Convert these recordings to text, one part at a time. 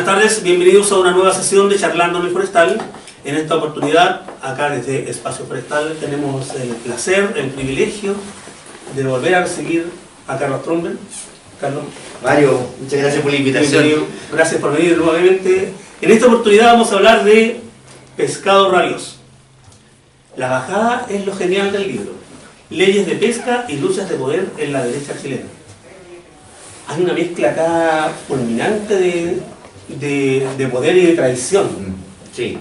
Buenas tardes, bienvenidos a una nueva sesión de Charlando en el Forestal. En esta oportunidad, acá desde Espacio Forestal, tenemos el placer, el privilegio de volver a recibir a Carlos Tromben. Carlos. Mario, muchas gracias por la invitación. Bienvenido. Gracias por venir nuevamente. En esta oportunidad vamos a hablar de pescado rabioso. La bajada es lo genial del libro. Leyes de pesca y luchas de poder en la derecha chilena. Hay una mezcla acá fulminante de poder y de traición. Sí.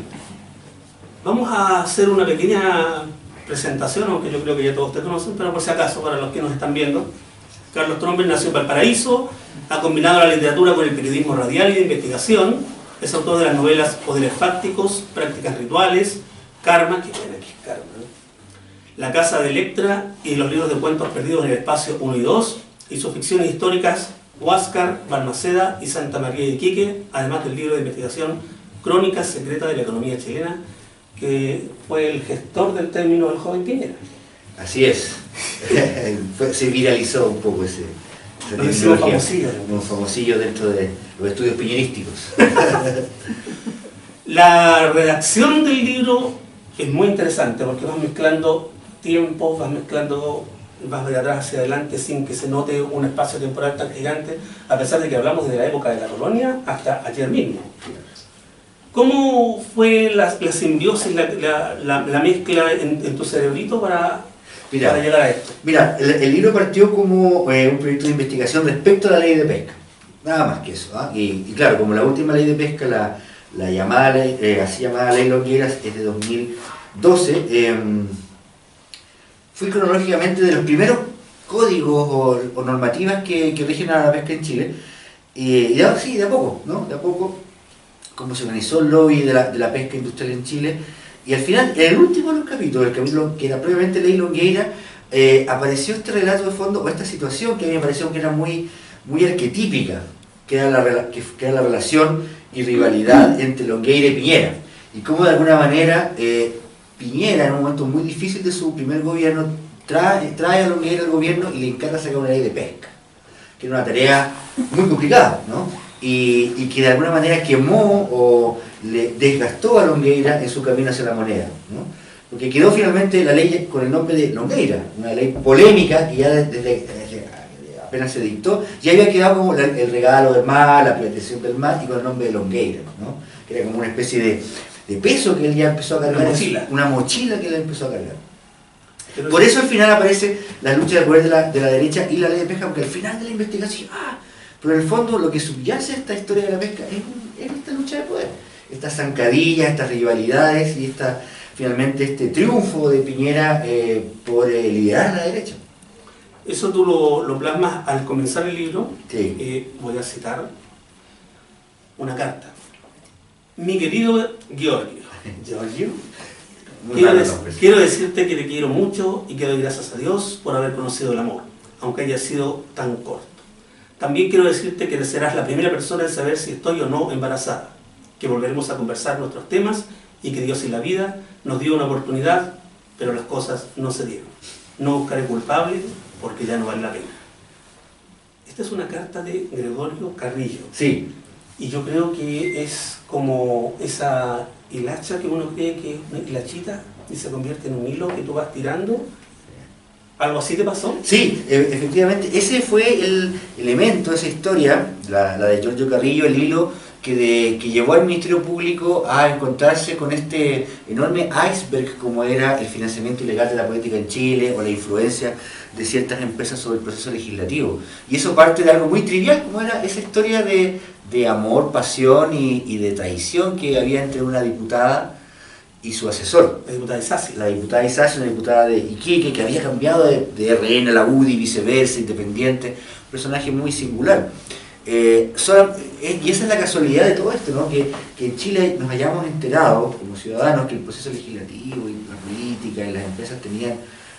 Vamos a hacer una pequeña presentación, aunque yo creo que ya todos te conocen, pero por si acaso, para los que nos están viendo. Carlos Tromben nació en Valparaíso, ha combinado la literatura con el periodismo radial y de investigación, es autor de las novelas Poderes Fácticos, Prácticas Rituales, Karma, que bueno, aquí es Karma, ¿no? La Casa de Electra y los libros de cuentos perdidos en el espacio 1 y 2, y sus ficciones históricas Huáscar, Balmaceda y Santa María de Iquique, además del libro de investigación Crónicas Secretas de la Economía Chilena, que fue el gestor del término del joven Piñera. Así es. Se viralizó un poco esa famosillo. Un famosillo dentro de los estudios piñerísticos. La redacción del libro es muy interesante porque vas mezclando tiempos, vas de atrás hacia adelante sin que se note un espacio temporal tan gigante, a pesar de que hablamos desde la época de la colonia hasta ayer mismo. ¿Cómo fue la simbiosis, la mezcla en tu cerebrito para llegar a esto? Mira, el libro partió como un proyecto de investigación respecto a la ley de pesca. Nada más que eso. ¿Ah? Y claro, como la última ley de pesca, la llamada así llamada ley Longueras, es de 2012, fui cronológicamente de los primeros códigos o normativas que rigen a la pesca en Chile. Y de a poco, ¿no? De a poco, cómo se organizó el lobby de la pesca industrial en Chile. Y al final, en el último de los capítulos, el capítulo que era previamente Ley Longueira, apareció este relato de fondo, o esta situación que a mí me pareció que era muy arquetípica, que era la relación y rivalidad entre Longueira y Piñera. Y cómo de alguna manera Piñera, en un momento muy difícil de su primer gobierno, trae a Longueira al gobierno y le encarga sacar una ley de pesca, que era una tarea muy complicada, ¿no? Y que de alguna manera quemó o le desgastó a Longueira en su camino hacia la moneda, ¿no? Porque quedó finalmente la ley con el nombre de Longueira, una ley polémica que ya desde apenas se dictó, ya había quedado como el regalo del mar, la protección del mar, y con el nombre de Longueira, ¿no? Que era como una especie de peso que él ya empezó a cargar, una mochila que él empezó a cargar. Por eso al final aparece la lucha de poder de la derecha y la ley de pesca, porque al final de la investigación, pero en el fondo lo que subyace a esta historia de la pesca es esta lucha de poder, estas zancadillas, estas rivalidades y finalmente este triunfo de Piñera por liderar la derecha. Eso tú lo plasmas al comenzar el libro. Sí. Voy a citar una carta. Mi querido Giorgio, quiero decirte que te quiero mucho y que doy gracias a Dios por haber conocido el amor, aunque haya sido tan corto. También quiero decirte que serás la primera persona en saber si estoy o no embarazada, que volveremos a conversar nuestros temas y que Dios y la vida nos dio una oportunidad, pero las cosas no se dieron. No buscaré culpable porque ya no vale la pena. Esta es una carta de Gregorio Carrillo. Sí. Y yo creo que es como esa hilacha que uno cree que es una hilachita y se convierte en un hilo que tú vas tirando. ¿Algo así te pasó? Sí, efectivamente, ese fue el elemento, esa historia, la de Giorgio Carrillo, el hilo que llevó al Ministerio Público a encontrarse con este enorme iceberg como era el financiamiento ilegal de la política en Chile o la influencia de ciertas empresas sobre el proceso legislativo. Y eso parte de algo muy trivial, como era esa historia de amor, pasión y de traición que había entre una diputada y su asesor. La diputada Isasi. La diputada Isasi, una diputada de Iquique, que había cambiado de RN a la UDI, viceversa, independiente, un personaje muy singular. Y esa es la casualidad de todo esto, ¿no? Que en Chile nos hayamos enterado, como ciudadanos, que el proceso legislativo y la política y las empresas tenían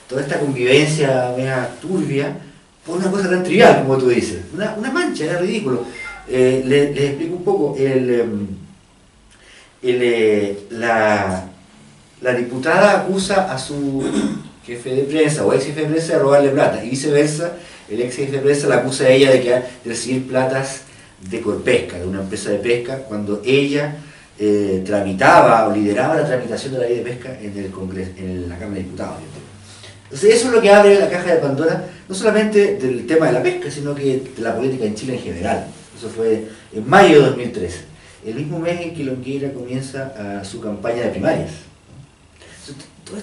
toda esta convivencia media turbia, por una cosa tan trivial como tú dices, una mancha, era ridículo. Les explico un poco. La diputada acusa a su jefe de prensa o ex jefe de prensa de robarle plata, y viceversa, el ex jefe de prensa la acusa a ella de recibir platas de Corpesca, de una empresa de pesca, cuando ella tramitaba o lideraba la tramitación de la ley de pesca en el Congreso, en la Cámara de Diputados. Entonces eso es lo que abre la caja de Pandora, no solamente del tema de la pesca, sino que de la política en Chile en general. Eso fue en mayo de 2013, el mismo mes en que Longueira comienza su campaña de primarias. Entonces, todo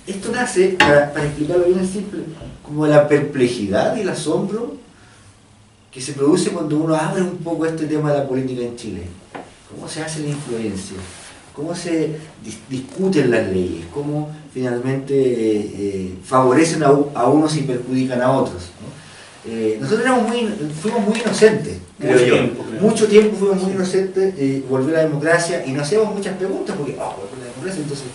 esto nace, para explicarlo bien simple, como la perplejidad y el asombro que se produce cuando uno abre un poco este tema de la política en Chile. ¿Cómo se hace la influencia? ¿Cómo se discuten las leyes? ¿Cómo finalmente favorecen a unos y perjudican a otros? ¿No? Nosotros fuimos muy inocentes, creo yo. Mucho tiempo fuimos muy inocentes, volvió la democracia y nos hacíamos muchas preguntas porque, volvió la democracia, entonces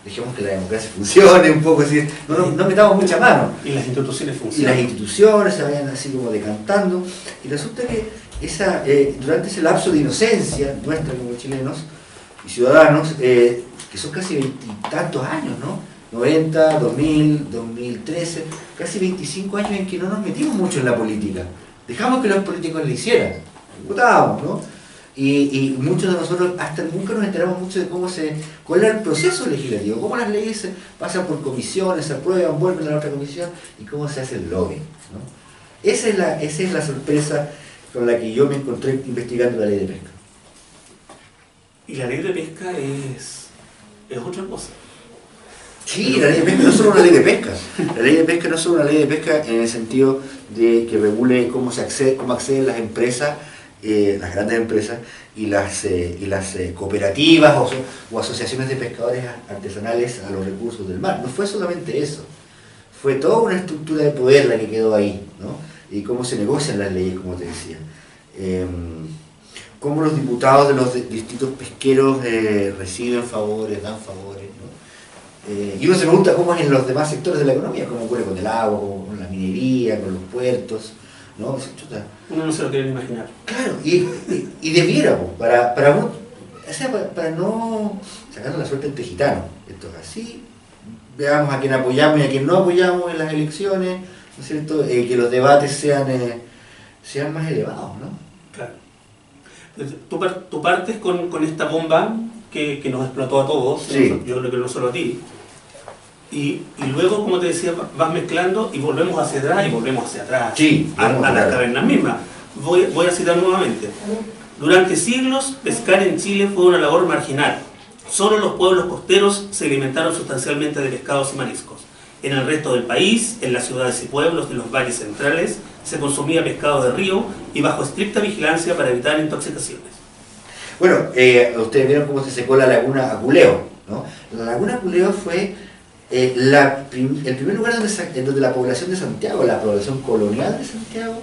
dejemos que la democracia funcione un poco, así, no metamos mucha mano. Y las instituciones funcionan. Y las instituciones se vayan así como decantando. Y resulta que durante ese lapso de inocencia nuestra como chilenos y ciudadanos, que son casi 20 y tantos años, ¿no? 90, 2000, 2013, casi 25 años en que no nos metimos mucho en la política. Dejamos que los políticos le hicieran. Votábamos, ¿no? Y muchos de nosotros hasta nunca nos enteramos mucho de cuál era el proceso legislativo, cómo las leyes pasan por comisiones, se aprueban, vuelven a la otra comisión y cómo se hace el lobby, ¿no? Esa es la sorpresa con la que yo me encontré investigando la ley de pesca. Y la ley de pesca es otra cosa. Sí, la ley de pesca no es solo una ley de pesca. La ley de pesca no es solo una ley de pesca en el sentido de que regule cómo acceden las empresas, las grandes empresas y las cooperativas o asociaciones de pescadores artesanales a los recursos del mar. No fue solamente eso, fue toda una estructura de poder la que quedó ahí, ¿no? Y cómo se negocian las leyes, como te decía. Cómo los diputados de los distritos pesqueros reciben favores, dan favores, ¿no? Y uno se pregunta cómo es en los demás sectores de la economía, cómo ocurre con el agua, con la minería, con los puertos, ¿no? Uno no se lo quiere imaginar. Claro, y debiéramos, para no sacarnos la suerte entre gitanos. Esto es así, veamos a quién apoyamos y a quién no apoyamos en las elecciones, ¿no es cierto? Que los debates sean más elevados, ¿no? Claro. Tú partes con esta bomba que nos explotó a todos, sí. Yo creo que no solo a ti. Y luego, como te decía, vas mezclando y volvemos hacia atrás y volvemos hacia atrás, sí, a las cavernas mismas. Voy a citar nuevamente. Durante siglos, pescar en Chile fue una labor marginal. Solo los pueblos costeros se alimentaron sustancialmente de pescados y mariscos. En el resto del país, en las ciudades y pueblos de los valles centrales, se consumía pescado de río y bajo estricta vigilancia para evitar intoxicaciones. Bueno, ustedes vieron cómo se secó la laguna Aculeo, ¿no? La laguna Aculeo fue el primer lugar donde la población de Santiago, la población colonial de Santiago,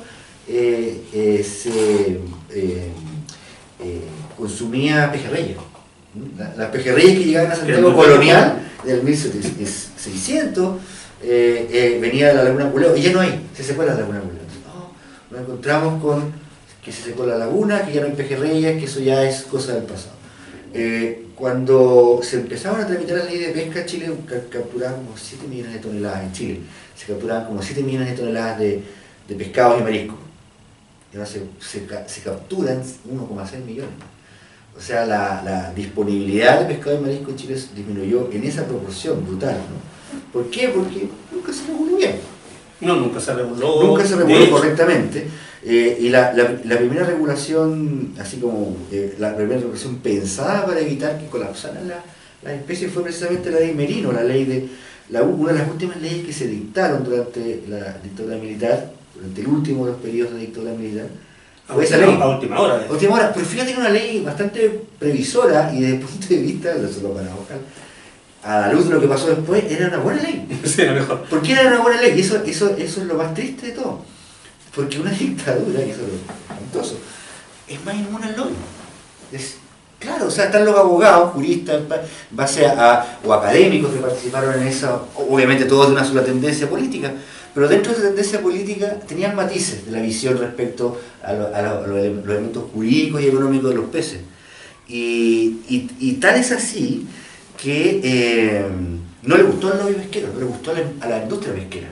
consumía pejerreyes. Las pejerreyes que llegaban a Santiago colonial del 1600 venía de la laguna Aculeo y ya no hay, se secó la laguna Aculeo. Nos encontramos con que se secó la laguna, que ya no hay pejerreyes, que eso ya es cosa del pasado. Cuando se empezaron a tramitar la ley de pesca, Chile capturaban como 7 millones de toneladas en Chile. Se capturaban como 7 millones de toneladas de pescados y mariscos. Y ahora se capturan 1,6 millones. O sea, la disponibilidad de pescado y marisco en Chile disminuyó en esa proporción brutal, ¿no? ¿Por qué? Porque nunca se reguló bien. No, nunca se reguló. Nunca se reguló correctamente. Y la primera regulación, así como la primera regulación pensada para evitar que colapsaran las especies fue precisamente la ley Merino, una de las últimas leyes que se dictaron durante la dictadura militar, durante el último de los periodos de dictadura militar. Fue esa ley. A última hora. A última hora, pero fíjate que era una ley bastante previsora y desde el punto de vista, solo para ojalá, a la luz de lo que pasó después, era una buena ley. Sí, a lo mejor. ¿Por qué era una buena ley? Y eso es lo más triste de todo. Porque una dictadura, y eso es lo espantoso, es más inmune al lobby. Claro, o sea, están los abogados, juristas, base o académicos que participaron en esa, obviamente todos de una sola tendencia política, pero dentro de esa tendencia política tenían matices de la visión respecto a los elementos jurídicos y económicos de los peces. Y tal es así que no le gustó al lobby pesquero, no le gustó a la industria pesquera,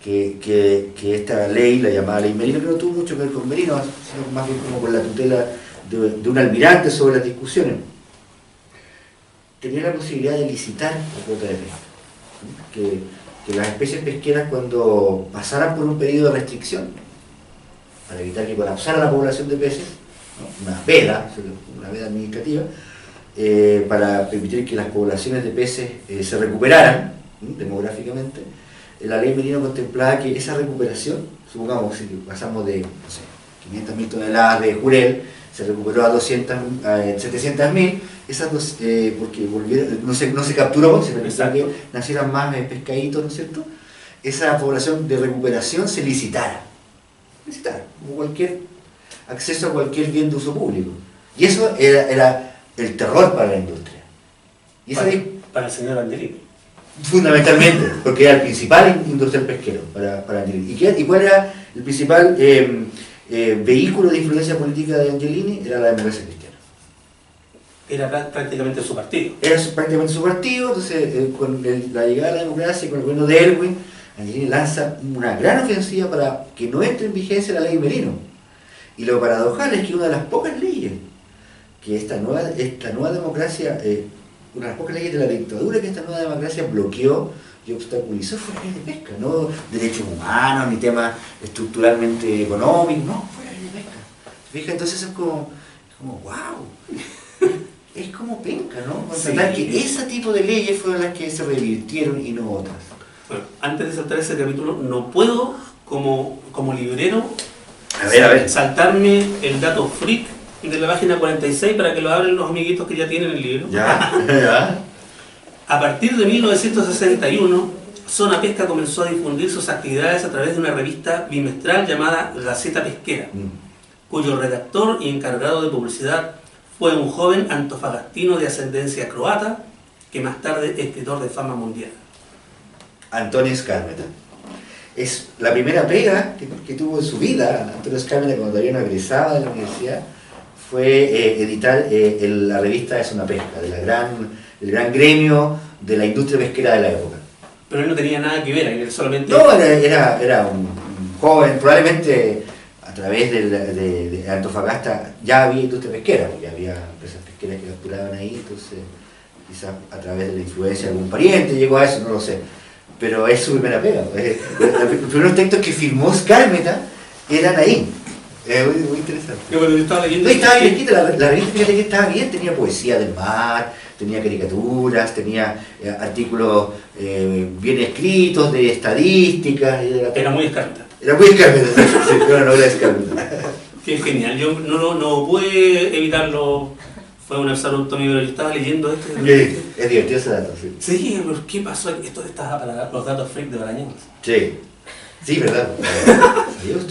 que esta ley, la llamada ley Merino, que no tuvo mucho que ver con Merino, sino más bien como con la tutela de un almirante sobre las discusiones, tenía la posibilidad de licitar la cuota de pesca. Que las especies pesqueras, cuando pasaran por un periodo de restricción, para evitar que colapsara la población de peces, ¿no? Una veda administrativa, para permitir que las poblaciones de peces se recuperaran, ¿no? Demográficamente, la ley Merino contemplaba que esa recuperación, supongamos si pasamos de, no sé, 500.000 toneladas de jurel, se recuperó a 700.000, esas dos, porque no se capturó, se permitió que nacieran más pescaditos, ¿no es cierto? Esa población de recuperación se licitara, como cualquier acceso a cualquier bien de uso público. Y eso era el terror para la industria. Y para el señor Angelini. Fundamentalmente, porque era el principal industrial pesquero para Angelini. ¿Y cuál era el principal vehículo de influencia política de Angelini? Era la democracia cristiana. Era prácticamente su partido. Era prácticamente su partido, entonces con la llegada de la democracia y con el gobierno de Erwin, Angelini lanza una gran ofensiva para que no entre en vigencia la ley Merino. Y lo paradojal es que una de las pocas leyes que esta nueva democracia, una de las pocas leyes de la dictadura que esta nueva democracia bloqueó y obstaculizó fue la ley de pesca, no derechos humanos ni temas estructuralmente económicos, no, fue la ley de pesca. Fíjate, entonces es como wow, es como penca, ¿no? Constatar que ese tipo de leyes fueron las que se revirtieron y no otras. Bueno, antes de saltar ese capítulo, no puedo, como librero, saltarme el dato freak de la página 46 para que lo abren los amiguitos que ya tienen el libro. Ya. A partir de 1961, Zona Pesca comenzó a difundir sus actividades a través de una revista bimestral llamada Gaceta Pesquera, cuyo redactor y encargado de publicidad fue un joven antofagastino de ascendencia croata, que más tarde escritor de fama mundial. Antonio Skármeta. Es la primera pega que tuvo en su vida Antonio Skármeta cuando todavía no egresaba de la universidad, fue editar la revista de Zona Pesca, del gran gremio de la industria pesquera de la época. Pero él no tenía nada que ver, él solamente... No, era un joven, probablemente a través de Antofagasta ya había industria pesquera, porque había empresas pesqueras que capturaban ahí, entonces quizás a través de la influencia de algún pariente llegó a eso, no lo sé. Pero es su primera pega. Los primeros textos que firmó Skármeta eran ahí. Muy interesante. Bueno, yo estaba leyendo... Estaba bien escrita, la revista, fíjate que estaba bien, tenía poesía del mar, tenía caricaturas, tenía artículos bien escritos de estadísticas. Era muy Skármeta. Era muy Skármeta, sí, una novela de Skármeta. Qué genial, yo no pude evitarlo. Fue un absoluto mío, pero yo estaba leyendo esto. Es divertido ese dato, sí. Sí, pero ¿qué pasó? Esto está para los datos freak de Barañón. Sí, verdad.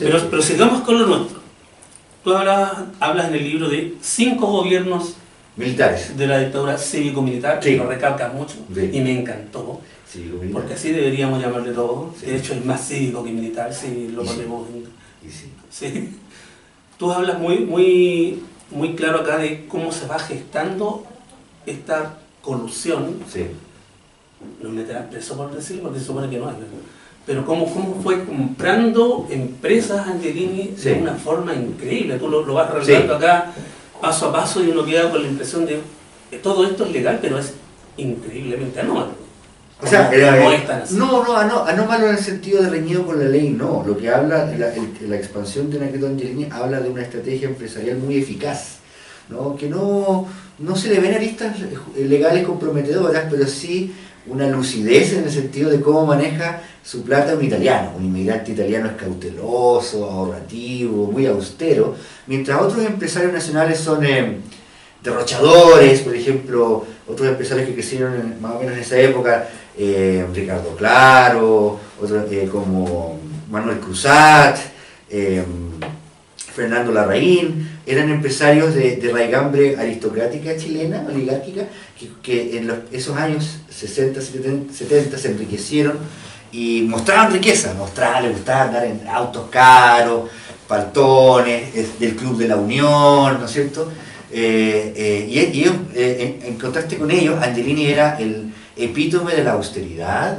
Pero sigamos con lo nuestro. Tú hablas en el libro de 5 gobiernos militares de la dictadura cívico-militar, que lo recalcas mucho, y me encantó. Porque así deberíamos llamarle todo. De hecho, es más cívico que militar, si lo ponemos en... Sí. Tú hablas muy claro acá de cómo se va gestando esta colusión. No meterán preso por decirlo, porque se supone que no hay, ¿verdad? Pero cómo fue comprando empresas Angelini de una forma increíble. Tú lo vas relatando acá paso a paso y uno queda con la impresión de que todo esto es legal, pero es increíblemente anómalo. O sea, anómalo en el sentido de reñido con la ley, no. Lo que habla, la expansión de Anacleto Angelini habla de una estrategia empresarial muy eficaz, ¿no? Que no se le ven aristas legales comprometedoras, pero sí una lucidez en el sentido de cómo maneja su plata un italiano. Un inmigrante italiano es cauteloso, ahorrativo, muy austero, mientras otros empresarios nacionales son derrochadores. Por ejemplo, otros empresarios que crecieron más o menos en esa época, Ricardo Claro, otros como Manuel Cruzat, Fernando Larraín, eran empresarios de raigambre aristocrática chilena, oligárquica, que en esos años 60, 70 se enriquecieron y mostraban riqueza, les gustaba andar en autos caros, paltones, del Club de la Unión, ¿no es cierto? Y ellos, en contraste con ellos, Angelini era epítome de la austeridad,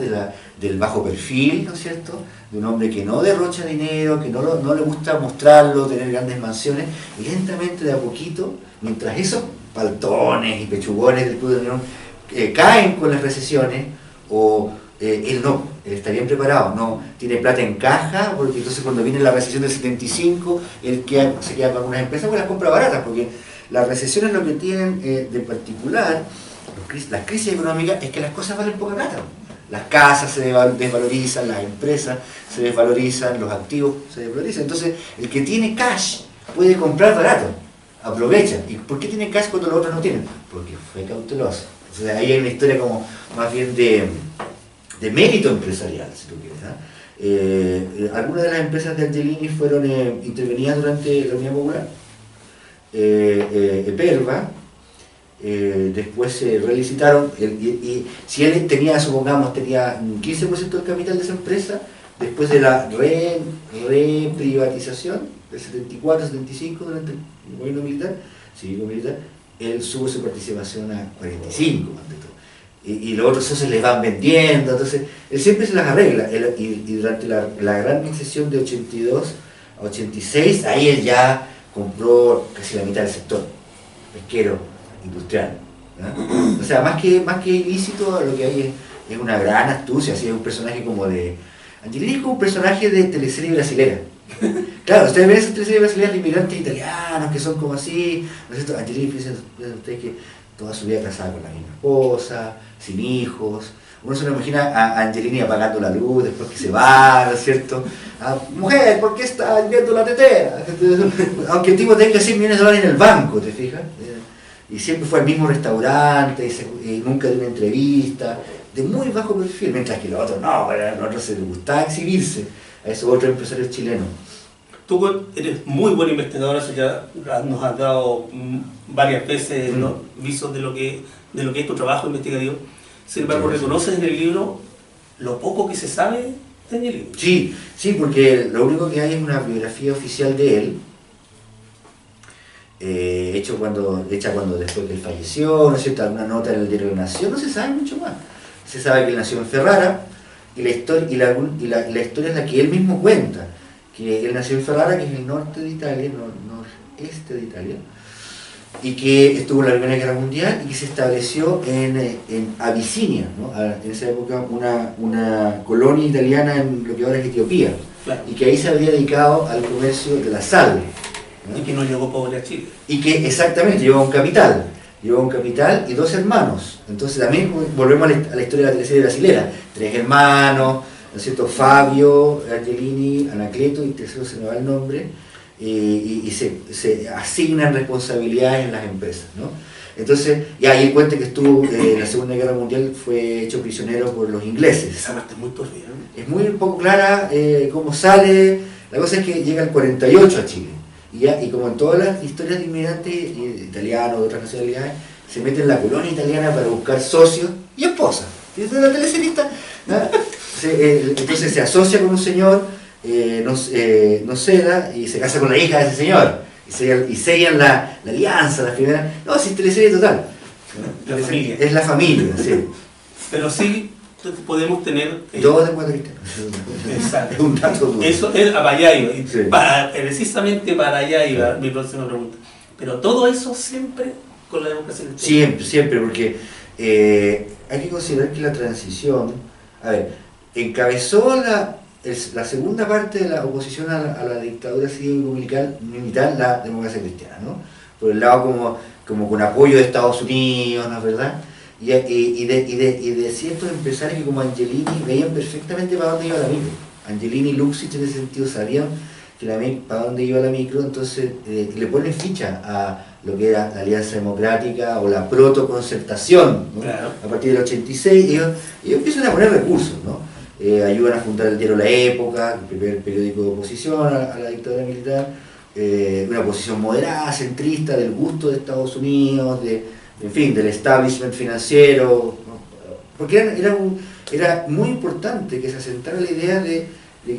del bajo perfil, ¿no es cierto? De un hombre que no derrocha dinero, que no le gusta mostrarlo, tener grandes mansiones, y lentamente, de a poquito, mientras esos paltones y pechugones del Club de la Unión caen con las recesiones, o él no, él está bien preparado, no tiene plata en caja, porque entonces cuando viene la recesión del 75, él se queda con algunas empresas, pues las compra baratas, porque las recesiones lo que tienen de particular, las crisis económicas, es que las cosas valen poca plata. Las casas se desvalorizan, las empresas se desvalorizan, los activos se desvalorizan. Entonces, el que tiene cash puede comprar barato, aprovecha. ¿Y por qué tiene cash cuando los otros no tienen? Porque fue cauteloso. O sea, ahí hay una historia como más bien de mérito empresarial, si tú quieres. Algunas de las empresas de Angelini fueron intervenidas durante la Unidad Popular. Eperva, después se relicitaron, y si él tenía, supongamos, tenía un 15% del capital de esa empresa, después de la reprivatización del 74-75 durante el gobierno militar, cívico-militar, él sube su participación a 45, ante todo. Y los otros socios les van vendiendo, entonces él siempre se las arregla, y durante la gran recesión de 82 a 86, ahí él ya compró casi la mitad del sector pesquero industrial, ¿no? O sea, más que ilícito, lo que hay es una gran astucia, así es un personaje como de... Angelini es como un personaje de teleserie brasilera. Claro, ustedes ven esas teleseries brasileñas de inmigrantes italianos que son como así, ¿no es cierto? Angelini, piensen ustedes que toda su vida casada con la misma esposa, sin hijos. Uno se lo imagina a Angelini apagando la luz después que se va, ¿no es cierto? Mujer, ¿por qué está viendo la tetera? Aunque el tipo tenga 100 millones de dólares en el banco, ¿te fijas? Y siempre fue al mismo restaurante, y nunca dio una entrevista, de muy bajo perfil, mientras que los otros no, a los otros se les gustaba exhibirse, a esos otros empresarios chilenos. Tú eres muy buen investigador, eso ya nos has dado varias veces los visos de lo que es tu trabajo investigativo. Sin embargo, reconoces en el libro lo poco que se sabe de Angelini. Sí, porque lo único que hay es una biografía oficial de él, hecha cuando después que él falleció, ¿no es cierto? Alguna nota en el diario de Nación, no se sabe mucho más. Se sabe que él nació en Ferrara, y la historia es la que él mismo cuenta, que él nació en Ferrara, que es el norte de Italia, noreste de Italia, y que estuvo en la Primera Guerra Mundial y que se estableció en Abisinia, ¿no? En esa época una colonia italiana en lo que ahora es Etiopía, claro. Y que ahí se había dedicado al comercio de la sal, ¿no? Y que no llegó pobre a Chile. Y que exactamente llevaba un capital y 2 hermanos. Entonces también volvemos a la historia de la teleserie brasilera, 3 hermanos, ¿no es cierto? Fabio, Angelini, Anacleto, y tercero se me va el nombre, y se asignan responsabilidades en las empresas, ¿no? Entonces, y ahí cuenta que estuvo en la Segunda Guerra Mundial, fue hecho prisionero por los ingleses. Esa parte es muy turbia, ¿no? Es muy poco clara cómo sale. La cosa es que llega el 48 a Chile. Y como en todas las historias de inmigrantes italianos, de otras nacionalidades, se mete en la colonia italiana para buscar socios y esposas. Y es la teleserista, ¿no? Entonces se asocia con un señor, no ceda, y se casa con la hija de ese señor. Y sellan la alianza, la primera. No, si es teleserie total. La familia. Es la familia, sí. Pero sí podemos tener... Todos de cuatro cristianos. Exacto. Es un dato duro. Eso es para allá iba. Sí. Precisamente para allá iba mi próxima pregunta. Pero todo eso siempre con la democracia cristiana. Siempre, porque hay que considerar que la transición, encabezó la segunda parte de la oposición a la dictadura cívico-militar, la democracia cristiana, ¿no? Por el lado como con apoyo de Estados Unidos, ¿no es verdad? Y de ciertos empresarios que como Angelini veían perfectamente para dónde iba la micro. Angelini y Luxich en ese sentido sabían para dónde iba la micro, entonces le ponen ficha a lo que era la Alianza Democrática o la protoconcertación, ¿no? Claro. A partir del 86 ellos empiezan a poner recursos, ¿no? Ayudan a fundar el diario La Época, el primer periódico de oposición a la dictadura militar, una posición moderada, centrista, del gusto de Estados Unidos, del establishment financiero, ¿no? Porque era muy importante que se asentara la idea de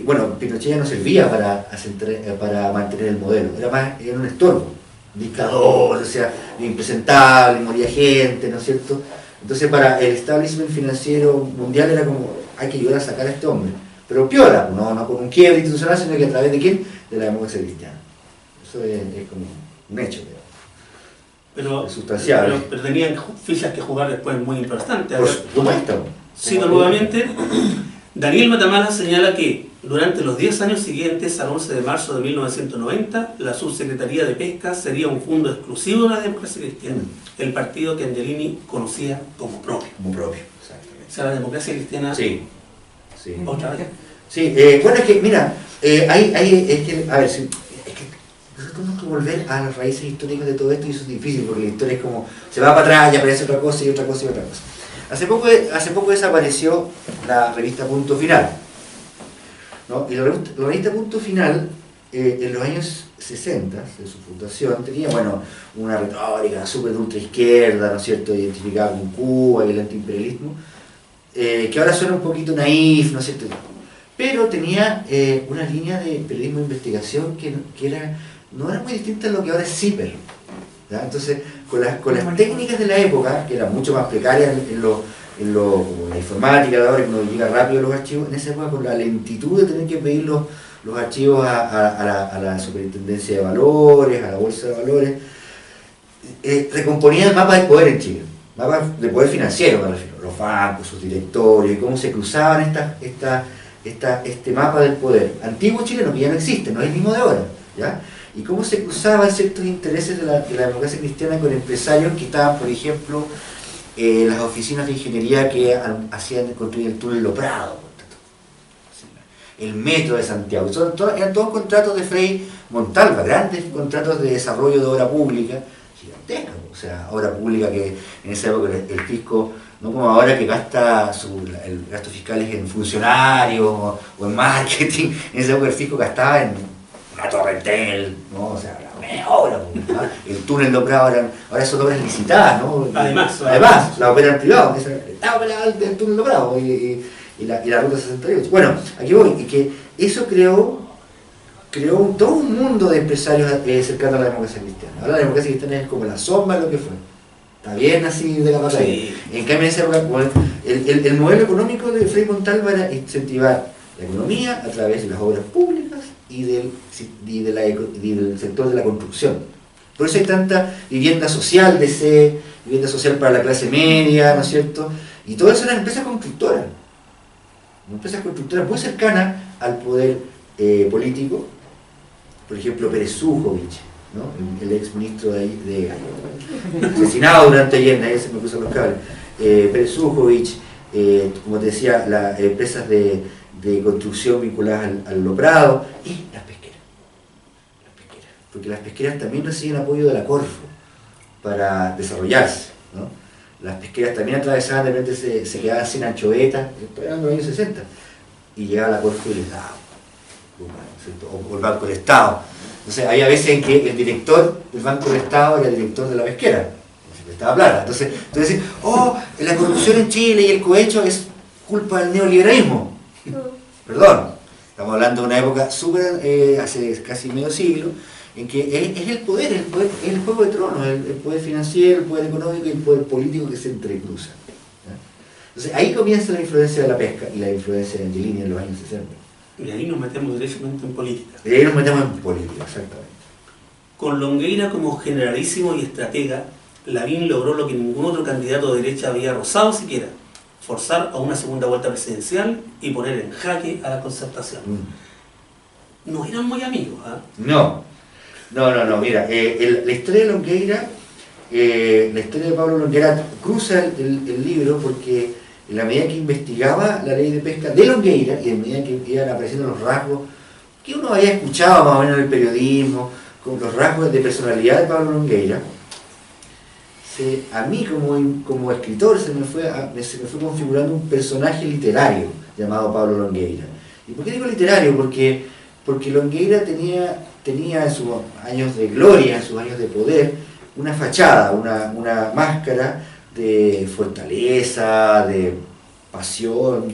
bueno, Pinochet ya no servía para mantener el modelo, era un estorbo, dictador, o sea, impresentable, moría gente, ¿no es cierto? Entonces para el establishment financiero mundial era como, hay que ayudar a sacar a este hombre. Pero piola, no con un quiebre institucional, sino que a través de quién? De la democracia cristiana. Eso es como un hecho, pero, es sustancial. pero tenían fichas que jugar después muy importantes. Por supuesto. Cito nuevamente, Daniel Matamala señala que durante los 10 años siguientes al 11 de marzo de 1990, la Subsecretaría de Pesca sería un fondo exclusivo de la democracia cristiana, el partido que Angelini conocía como propio. Como propio, exactamente. O sea, la democracia cristiana... Sí, sí. ¿Otra vez? Sí, bueno, es que, mira, es que, a ver, es que nosotros tenemos que volver a las raíces históricas de todo esto y eso es difícil porque la historia es como, se va para atrás y aparece otra cosa y otra cosa y otra cosa. Hace poco desapareció la revista Punto Final, ¿no? Y la revista Punto Final, en los años 60 de su fundación, tenía, bueno, una retórica súper de ultraizquierda, ¿no es cierto?, identificada con Cuba y el antiimperialismo, que ahora suena un poquito naif, ¿no es cierto?, pero tenía una línea de periodismo de investigación que no era muy distinta a lo que ahora es CIPER, ¿ya? Entonces, con las técnicas de la época, que eran mucho más precarias como la informática, ahora que uno llega rápido a los archivos, en esa época con la lentitud de tener que pedir los archivos a la Superintendencia de Valores, a la Bolsa de Valores, recomponían el mapa del poder en Chile, mapa de poder financiero, me refiero, los bancos, sus directorios, y cómo se cruzaban este mapa del poder antiguo chileno, que ya no existe, no es el mismo de ahora, ¿ya? Y cómo se cruzaban ciertos intereses de la democracia cristiana con empresarios que estaban, por ejemplo, las oficinas de ingeniería que hacían construir el túnel Lo Prado, el metro de Santiago. Eran todos contratos de Frei Montalva, grandes contratos de desarrollo de obra pública, gigantescos. O sea, obra pública que en esa época el fisco, no como ahora que gasta el gasto fiscal es en funcionarios o en marketing, en esa época el fisco gastaba en una torre Entel, ¿no? O sea, una obra, ¿no? El túnel Lo Prado, ahora son obras licitadas, ¿no? Además, la operan privado, está operada el túnel Lo Prado y la ruta 68. Bueno, aquí voy, y que eso creó todo un mundo de empresarios cercanos a la democracia cristiana. Ahora la democracia cristiana es como la sombra de lo que fue. Está bien así de la batalla. Sí. En cambio, en esa época, el modelo económico de Frei Montalva era incentivar la economía a través de las obras públicas y del sector de la construcción. Por eso hay tanta vivienda social vivienda social para la clase media, ¿no es cierto? Y todo eso eran empresas constructoras muy cercanas al poder político. Por ejemplo, Pérez Zújovich, ¿no? El ex ministro de asesinado durante Allende, ahí se me cruzan los cables. Pérez Zújovich, como te decía, las empresas de construcción vinculadas al Lo Prado y las pesqueras, porque las pesqueras también reciben apoyo de la Corfo para desarrollarse, ¿no? Las pesqueras también atravesaban, de repente se quedaban sin anchovetas, estoy hablando de los años 60, y llegaba la Corfo y les daba, o el Banco del Estado. Entonces había veces en que el director del Banco del Estado era el director de la pesquera, se prestaba plata. Entonces la corrupción en Chile y el cohecho es culpa del neoliberalismo. Perdón, estamos hablando de una época súper, hace casi medio siglo, en que es el poder, es el juego de tronos, el poder financiero, el poder económico y el poder político que se entrecruzan, ¿ya? Entonces ahí comienza la influencia de la pesca y la influencia de Angelini en los años 60. Y ahí nos metemos directamente en política. Y ahí nos metemos en política, exactamente. Con Longueira como generalísimo y estratega, Lavín logró lo que ningún otro candidato de derecha había rozado siquiera: forzar a una segunda vuelta presidencial y poner en jaque a la Concertación. No eran muy amigos, ¿ah? No, mira, la historia de Longueira, la historia de Pablo Longueira cruza el libro porque en la medida que investigaba la ley de pesca de Longueira y en medida que iban apareciendo los rasgos que uno había escuchado más o menos en el periodismo, con los rasgos de personalidad de Pablo Longueira, a mí como escritor se me fue configurando un personaje literario llamado Pablo Longueira. ¿Y por qué digo literario? Porque Longueira tenía en sus años de gloria, en sus años de poder, una fachada, una máscara de fortaleza, de pasión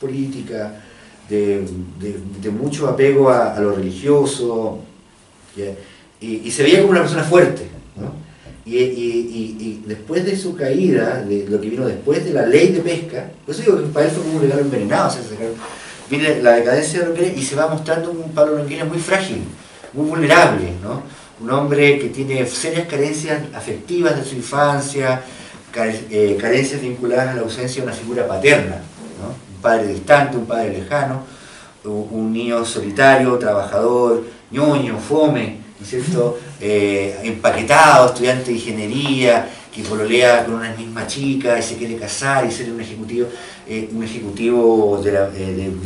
política, de mucho apego a lo religioso, y se veía como una persona fuerte, ¿no? y después de su caída, de lo que vino después de la ley de pesca, por eso digo que para él fue como un regalo envenenado, o sea, viene la decadencia de Longueira y se va mostrando un Pablo Longueira muy frágil, muy vulnerable, ¿no? Un hombre que tiene serias carencias afectivas de su infancia, carencias vinculadas a la ausencia de una figura paterna, ¿no? Un padre distante, un padre lejano, un niño solitario, trabajador, ñoño, fome, ¿no es cierto? Empaquetado, estudiante de ingeniería, que pololea con una misma chica y se quiere casar y ser un ejecutivo de la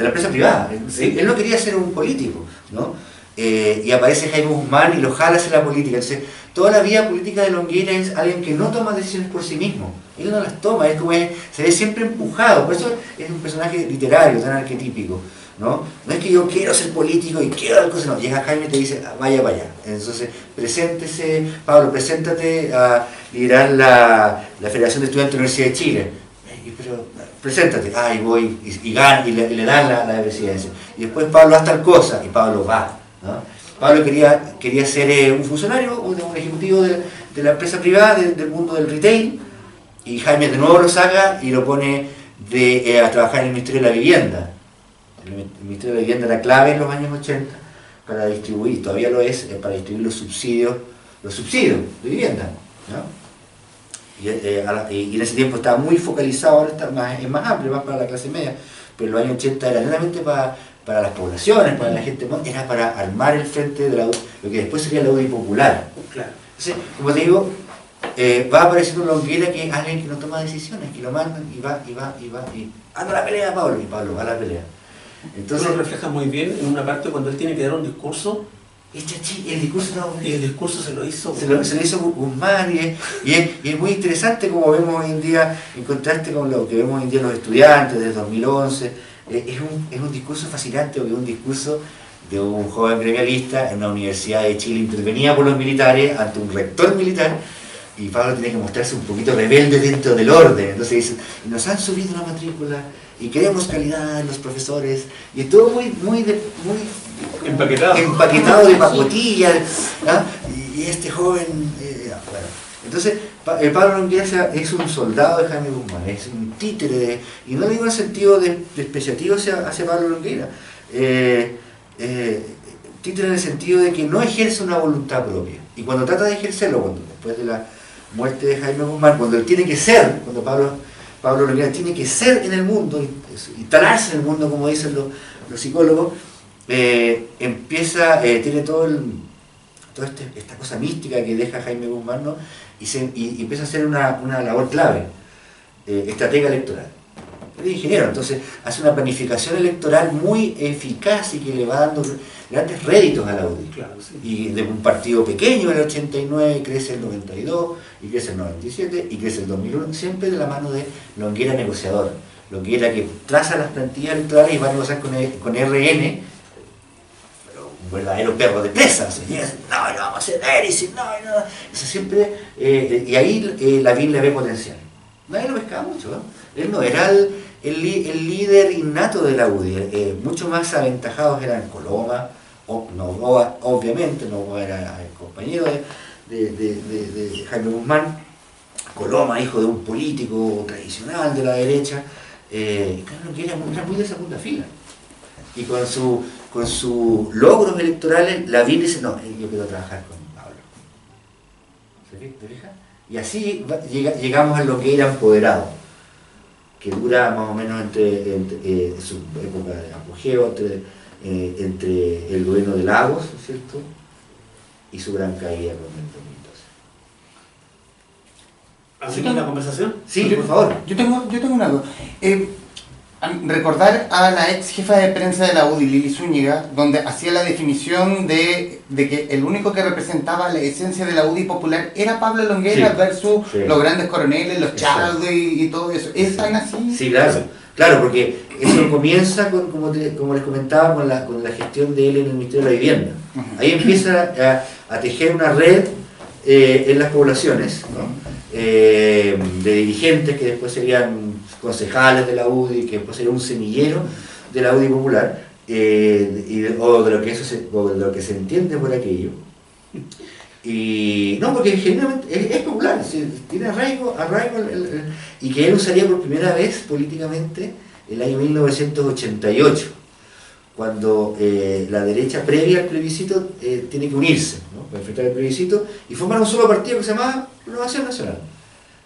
empresa privada. Él no quería ser un político, ¿no? Y aparece Jaime Guzmán y lo jala hacia la política. Entonces, toda la vida política de Longueira es alguien que no toma decisiones por sí mismo. Él no las toma, es como se ve siempre empujado. Por eso es un personaje literario, tan arquetípico, ¿no? No es que yo quiero ser político y quiero dar cosas, no. Llega Jaime y te dice, vaya para allá. Entonces, preséntese, Pablo, preséntate a liderar la Federación de Estudiantes de la Universidad de Chile. Pero preséntate, y voy, y gana, y le dan la presidencia. Y después Pablo hace tal cosa, y Pablo va, ¿no? Pablo quería ser un funcionario, un ejecutivo de la empresa privada, del mundo del retail, y Jaime de nuevo lo saca y lo pone a trabajar en el Ministerio de la Vivienda. El Ministerio de la Vivienda era clave en los años 80 para distribuir, todavía lo es, para distribuir los subsidios de vivienda, ¿no? Y en ese tiempo estaba muy focalizado, ahora es más amplio, más para la clase media, pero en los años 80 era netamente para las poblaciones, para la gente, era para armar el frente de lo que después sería la UDI popular. Claro. Entonces, como te digo, va apareciendo Longueira, que es alguien que no toma decisiones, que lo mandan y va, y anda a la pelea, Pablo, y Pablo va a la pelea. Entonces lo refleja muy bien en una parte cuando él tiene que dar un discurso. El discurso no, Y el discurso se lo hizo Guzmán, y es muy interesante como vemos hoy en día, en contraste con lo que vemos hoy en día los estudiantes desde 2011. Es un discurso fascinante, porque es un discurso de un joven gremialista en una universidad de Chile intervenida por los militares ante un rector militar, y Pablo tiene que mostrarse un poquito rebelde dentro del orden. Entonces dice, nos han subido la matrícula y queremos calidad en los profesores, y es todo muy empaquetado de pacotilla, ¿no? Y este joven, bueno. Entonces Pablo Longueira es un soldado de Jaime Guzmán, es un títere, y no digo en sentido despreciativo hacia Pablo Longueira, títere en el sentido de que no ejerce una voluntad propia, y cuando trata de ejercerlo, después de la muerte de Jaime Guzmán, cuando él tiene que ser, cuando Pablo Longueira tiene que ser en el mundo, instalarse en el mundo, como dicen los psicólogos, tiene toda esta cosa mística que deja Jaime Guzmán, ¿no? Y empieza a hacer una labor clave, estratega electoral. Él es ingeniero, entonces hace una planificación electoral muy eficaz y que le va dando grandes réditos a la UDI. Claro, sí. Y de un partido pequeño en el 89, crece el 92, y crece el 97, y crece el 2001, siempre de la mano de Longueira negociador. Longueira que traza las plantillas electorales y va a negociar con RN, un verdadero perro de presa. No, no vamos a ceder, y si no. Eso siempre, y ahí Lavín le ve potencial. Nadie lo pescaba mucho, ¿no? Él no era el líder innato de la UDI, mucho más aventajados eran Coloma, obviamente, no era el compañero de Jaime Guzmán, Coloma, hijo de un político tradicional de la derecha, claro que era muy de segunda fila. Y con sus logros electorales, Lavín dice, no, yo quiero trabajar con Pablo. ¿Te fijas? Y así llegamos a lo que era empoderado, que dura más o menos entre su época de apogeo, entre el gobierno de Lagos, ¿no es cierto?, y su gran caída con el 2012. ¿Así que la conversación? Sí, por favor. Yo tengo una duda. Recordar a la ex jefa de prensa de la UDI, Lili Zúñiga, donde hacía la definición de que el único que representaba la esencia de la UDI popular era Pablo Longueira, versus los grandes coroneles, los Chávez y todo eso. ¿Es tan así? Sí, claro, porque eso comienza como les comentaba, con la gestión de él en el Ministerio de la Vivienda. Ahí empieza a tejer una red en las poblaciones, ¿no? De dirigentes que después serían concejales de la UDI, que después sería un semillero de la UDI popular, o de lo que se entiende por aquello. Y no, porque genuinamente es popular, tiene arraigo y que él usaría por primera vez políticamente el año 1988, cuando la derecha previa al plebiscito tiene que unirse, ¿no?, para enfrentar el plebiscito y formar un solo partido que se llamaba Renovación Nacional,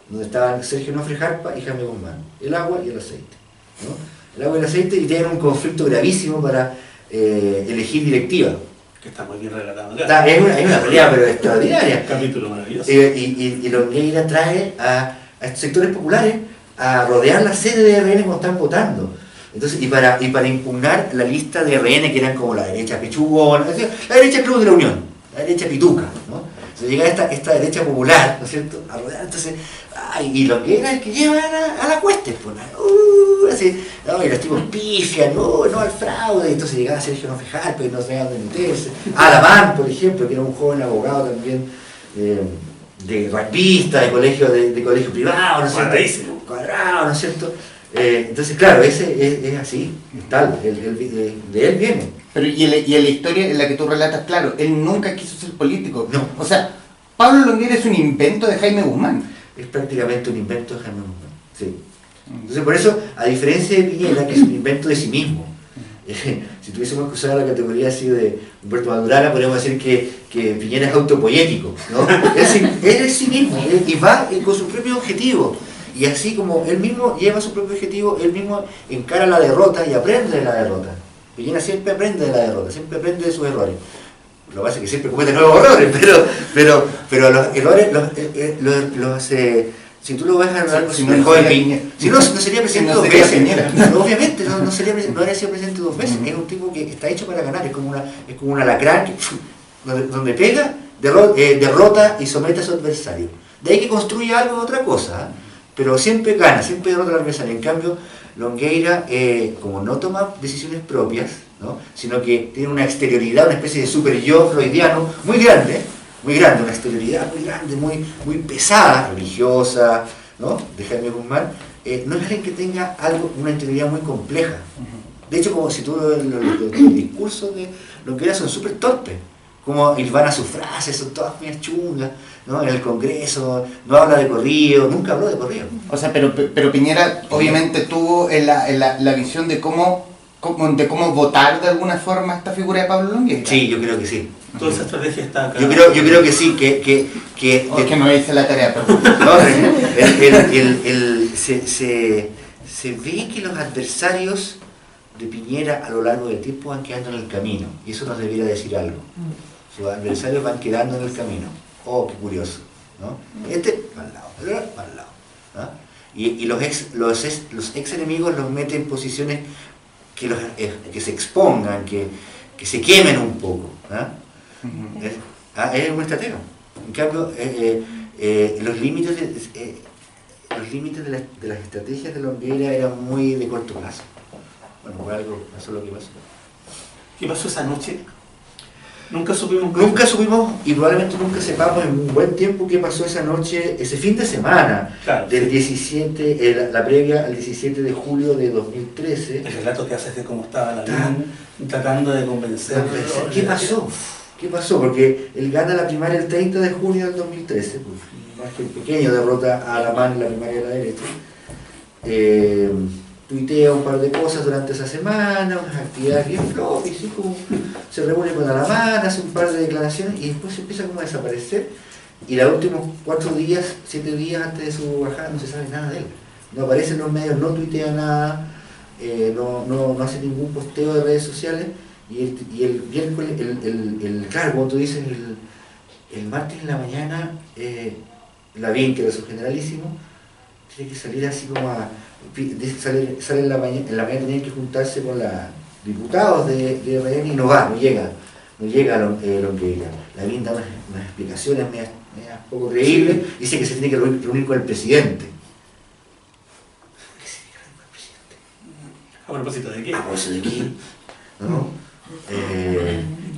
donde estaban Sergio Nofre Jarpa y Jaime Guzmán, el agua y el aceite, ¿no? El agua y el aceite, y tienen un conflicto gravísimo para elegir directiva. Que está muy bien relatado acá. Es una pelea pero extraordinaria. Capítulo maravilloso. Y Longueira trae a estos sectores populares a rodear la sede de RN cuando están votando. Entonces, y para impugnar la lista de RN, que eran como la derecha pechugona, la derecha Club de la Unión, la derecha pituca, ¿no? Entonces llega esta derecha popular, ¿no es cierto?, a rodear. Entonces, y Longueira es el que lleva a la cuesta, pues, así, ¿no? Y los tipos pifian, no al fraude. Y entonces llegaba Sergio Nofre Jarpa y no sabía dónde meterse. Alamán, por ejemplo, que era un joven abogado también, de rugbyista, de colegio privado, ¿no es cierto? Cuadrado, ¿no es cierto? Entonces, claro, ese es así, es tal, de él viene. Pero y en la historia en la que tú relatas, claro, él nunca quiso ser político. No. O sea, Pablo Longueira es un invento de Jaime Guzmán. Es prácticamente un invento de Jaime Guzmán, sí. Entonces, por eso, a diferencia de Piñera, que es un invento de sí mismo, si tuviésemos que usar la categoría así de Humberto Maturana, podríamos decir que Piñera es autopoético, ¿no? Él es sí mismo, y va con su propio objetivo. Y así como él mismo lleva su propio objetivo, él mismo encara la derrota y aprende de la derrota. Piñera siempre aprende de la derrota, siempre aprende de sus errores. Lo que pasa es que siempre comete nuevos errores, pero los errores los hace. Si tú lo ves a lo largo, si no sería presidente dos veces. No, obviamente, no habría sido presidente dos veces. Es un tipo que está hecho para ganar, es como un alacrán que, donde pega, derrota y somete a su adversario. De ahí que construye algo de otra cosa, pero siempre gana, siempre derrota al adversario. En cambio, Longueira, como no toma decisiones propias, ¿no?, sino que tiene una exterioridad, una especie de super yo freudiano muy grande, una exterioridad muy grande, muy pesada, religiosa, ¿no?, de Jaime Guzmán, no es alguien que tenga una interioridad muy compleja. De hecho, como si tú los discursos de Longueira son súper torpes, como van a sus frases, son todas muy chungas, ¿no? En el Congreso no habla de corrido, nunca habló de corrido. O sea, pero Piñera obviamente tuvo la visión de cómo votar de alguna forma esta figura de Pablo Longueira. Sí, yo creo que sí. Toda esa estrategia está acá. Yo creo que sí, que es que no hice la tarea, pero... No, se ve que los adversarios de Piñera a lo largo del tiempo van quedando en el camino, y eso nos debiera decir algo. Sus adversarios van quedando en el camino. Oh, qué curioso, ¿no? Para el lado, para el lado, ¿no? Y los ex enemigos los meten en posiciones que se expongan, que se quemen un poco, ¿no? Es una estrategia. En cambio, los límites de las estrategias de Longueira eran muy de corto plazo. Bueno, por algo pasó lo que pasó. ¿Qué pasó esa noche? Nunca supimos y probablemente nunca sepamos en un buen tiempo qué pasó esa noche, ese fin de semana, claro, del 17, la previa al 17 de julio de 2013. El relato que haces de cómo estaba la Lavín tratando de convencer. ¿Qué pasó? ¿Qué pasó? Porque él gana la primaria el 30 de junio del 2013, pues, un margen pequeño, derrota a Alamán en la primaria de la derecha. Tuitea un par de cosas durante esa semana, unas actividades bien flojas, ¿sí? Como se reúne con Alamán, hace un par de declaraciones y después empieza como a desaparecer. Y los últimos 7 días antes de su bajada no se sabe nada de él. No aparece en los medios, no tuitea nada, no hace ningún posteo de redes sociales. Y el miércoles, claro, como tú dices, el martes en la mañana, Lavín, que era su generalísimo, tiene que salir así como sale en la mañana tenían que juntarse con los diputados de RN y no llega Longueira. Lavín da unas explicaciones medias poco creíbles, dice que se tiene que reunir con el presidente. ¿Qué significa reunir con el presidente? ¿A propósito de qué? ¿A propósito de qué? ¿No?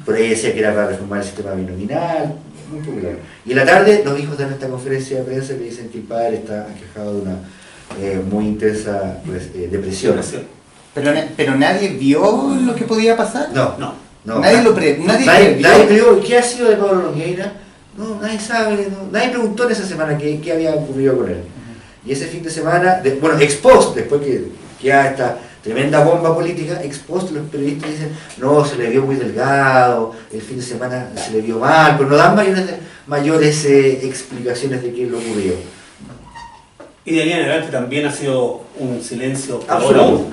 Por ahí decía que era para reformar el sistema binominal, muy popular. Y en la tarde los hijos dan esta conferencia de prensa que dicen que el padre está aquejado de una muy intensa depresión. Pero nadie vio lo que podía pasar. No. Nadie vio. ¿Qué ha sido de Pablo Longueira? No, nadie sabe, nadie preguntó en esa semana qué había ocurrido con él. Y ese fin de semana, bueno, ex post, después que queda esta tremenda bomba política, ex post los periodistas dicen, no, se le vio muy delgado, el fin de semana se le vio mal, pero no dan mayores explicaciones de qué le ocurrió. Y de ahí en adelante también ha sido un silencio absoluto.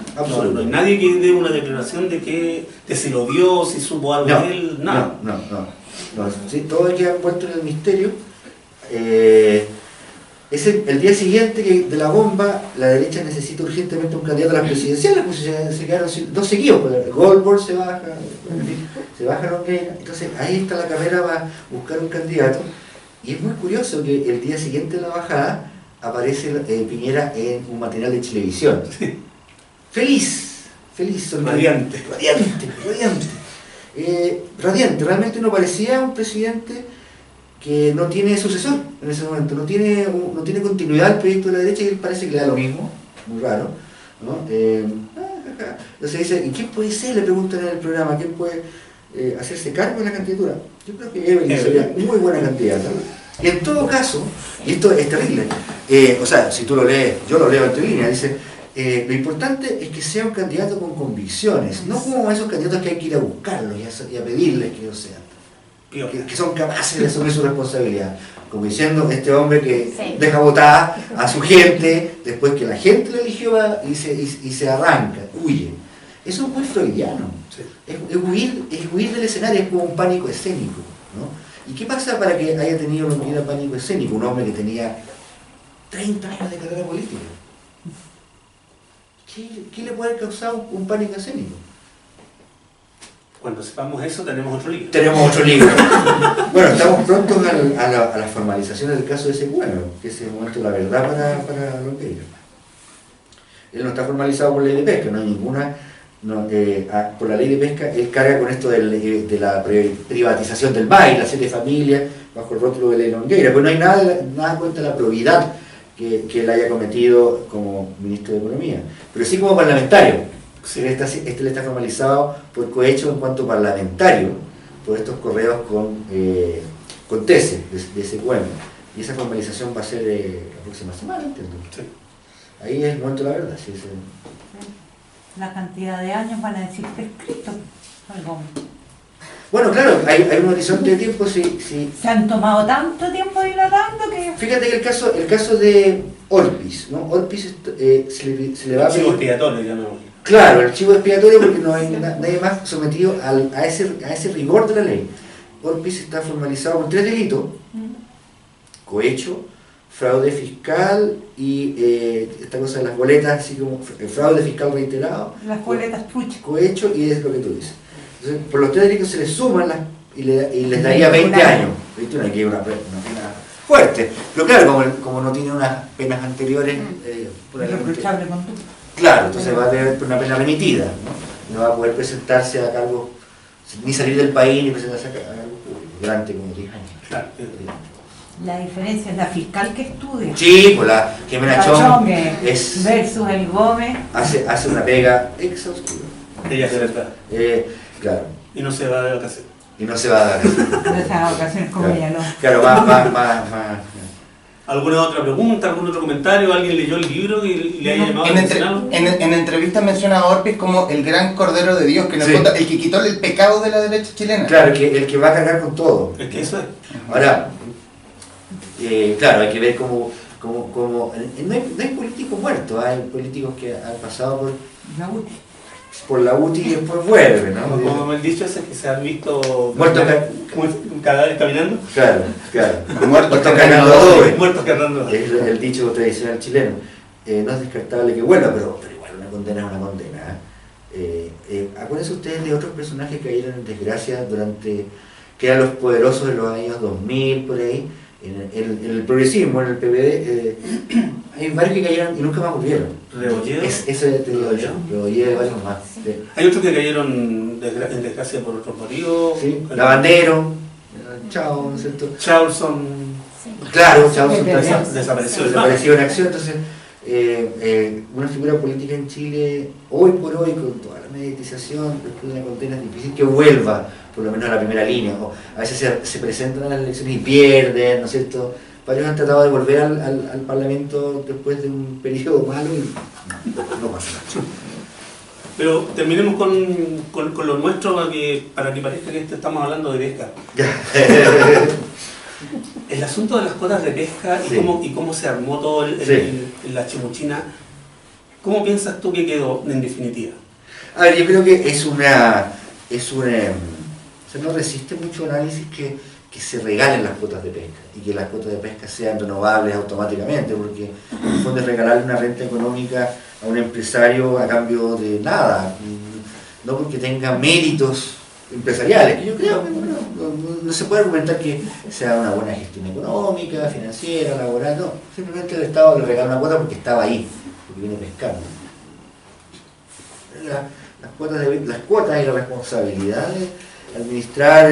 No hay nadie que dé una declaración de si lo vio, si supo algo de él, nada. No, sí, todo queda envuelto en el misterio. El día siguiente de la bomba, la derecha necesita urgentemente un candidato a las presidenciales, pues se quedaron dos seguidos, pues Goldberg se baja, se baja Longueira, entonces ahí está la carrera para buscar un candidato, y es muy curioso que el día siguiente de la bajada aparece Piñera en un material de televisión. Feliz, Radiante. Radiante, realmente no parecía un presidente que no tiene sucesor en ese momento, no tiene continuidad el proyecto de la derecha y él parece que le da lo mismo, muy raro, ¿no? Entonces dice, ¿y quién puede ser? Le preguntan en el programa, ¿quién puede hacerse cargo de la candidatura? Yo creo que Evelyn sería muy buena candidata. Y en todo caso, y esto es terrible, o sea, si tú lo lees, yo lo leo entre líneas, dice, lo importante es que sea un candidato con convicciones, no como esos candidatos que hay que ir a buscarlos y a pedirles que lo sean. Que son capaces de asumir su responsabilidad, como diciendo este hombre que deja votar a su gente después que la gente lo eligió y se arranca, huye. Eso es muy freudiano, es huir del escenario, es como un pánico escénico, ¿no? ¿Y qué pasa para que haya tenido un pánico escénico? Un hombre que tenía 30 años de carrera política. ¿Qué le puede haber causado un pánico escénico? Cuando sepamos eso tenemos otro libro. Bueno, estamos prontos a la formalización del caso de ese bueno, que es el momento de la verdad para Longueira. Él no está formalizado por ley de pesca, no hay ninguna, por la ley de pesca él carga con esto de la privatización del MAI, las 7 familias, bajo el rótulo de ley Longueira, pero no hay nada contra la probidad que él haya cometido como ministro de Economía, pero sí como parlamentario. Este le está formalizado por cohecho en cuanto parlamentario, por estos correos con tesis de ese bueno. Y esa formalización va a ser la próxima semana, entiendo. Sí. Ahí es el momento de la verdad. Sí. La cantidad de años van a decir prescrito. Bueno, claro, hay un horizonte de tiempo, sí. Se han tomado tanto tiempo dilatando que... Fíjate que el caso de Orpis, ¿no? Orpis se le va a pedir... Chivo expiatorio, llamémoslo. Claro, el chivo expiatorio porque no hay nadie más sometido a ese rigor de la ley. Orpis está formalizado por 3 delitos: cohecho, fraude fiscal y esta cosa de las boletas, así como fraude fiscal reiterado. Las boletas truchas. Cohecho y es lo que tú dices. Entonces, por los 3 delitos se les suman y les daría 20 años. 21 aquí hay una pena fuerte. Pero claro, como no tiene unas penas anteriores... Reprochable conducta. Claro, entonces va a tener una pena remitida, no va a poder presentarse a cargo, ni salir del país, ni presentarse a cargo público, durante como 10 años. Claro. La diferencia es la fiscal que estudia. Sí, pues la Jimena Chong versus el Gómez. Hace una pega exhaustiva. Ella es de verdad. Claro. Y no se va de vacaciones. No se va a dar. No se va de vacaciones como ella, ¿no? Claro, más. ¿Alguna otra pregunta, algún otro comentario? ¿Alguien leyó el libro y le haya llamado la atención? En entrevista menciona a Orpis como el gran cordero de Dios, que en el fondo, el que quitó el pecado de la derecha chilena. Claro, el que va a cargar con todo. Es que eso es. Ahora, claro, hay que ver cómo no hay políticos muertos, hay políticos que han pasado por la UTI y después vuelven, ¿no? Como el dicho ese que se han visto muertos cadáveres caminando. Claro. Muertos cargando. Muertos cargando. Es el dicho tradicional chileno. No es descartable que vuelva, pero igual una condena es una condena. Acuérdense ustedes de otros personajes que cayeron en desgracia que eran los poderosos de los años 2000, por ahí, en el progresismo, en el PPD, hay varios que cayeron y nunca más volvieron. Rebolledo. Ese te digo yo, Rebolledo y varios más. Sí. Hay otros que cayeron en desgracia por otros motivos. Sí. Lavandero, Chao, ¿no es cierto? Charlson. Sí. Claro, Charlson desapareció en acción, entonces una figura política en Chile, hoy por hoy, con toda la mediatización, después de una condena, es difícil que vuelva por lo menos a la primera línea, o a veces se presentan a las elecciones y pierden, ¿no es cierto? Varios han tratado de volver al Parlamento después de un periodo malo y no pasa nada. Pero terminemos con lo nuestro para que parezca que estamos hablando de pesca. El asunto de las cuotas de pesca Sí. y cómo se armó todo Sí. la chimuchina, ¿cómo piensas tú que quedó en definitiva? A ver, yo creo que o sea, no resiste mucho análisis que se regalen las cuotas de pesca y que las cuotas de pesca sean renovables automáticamente, porque en el fondo es regalarle una renta económica a un empresario a cambio de nada, no porque tenga méritos empresariales, que yo creo que no se puede argumentar que sea una buena gestión económica, financiera, laboral, no, simplemente el Estado le regala una cuota porque estaba ahí, porque viene pescando. Las cuotas y la responsabilidad de administrar,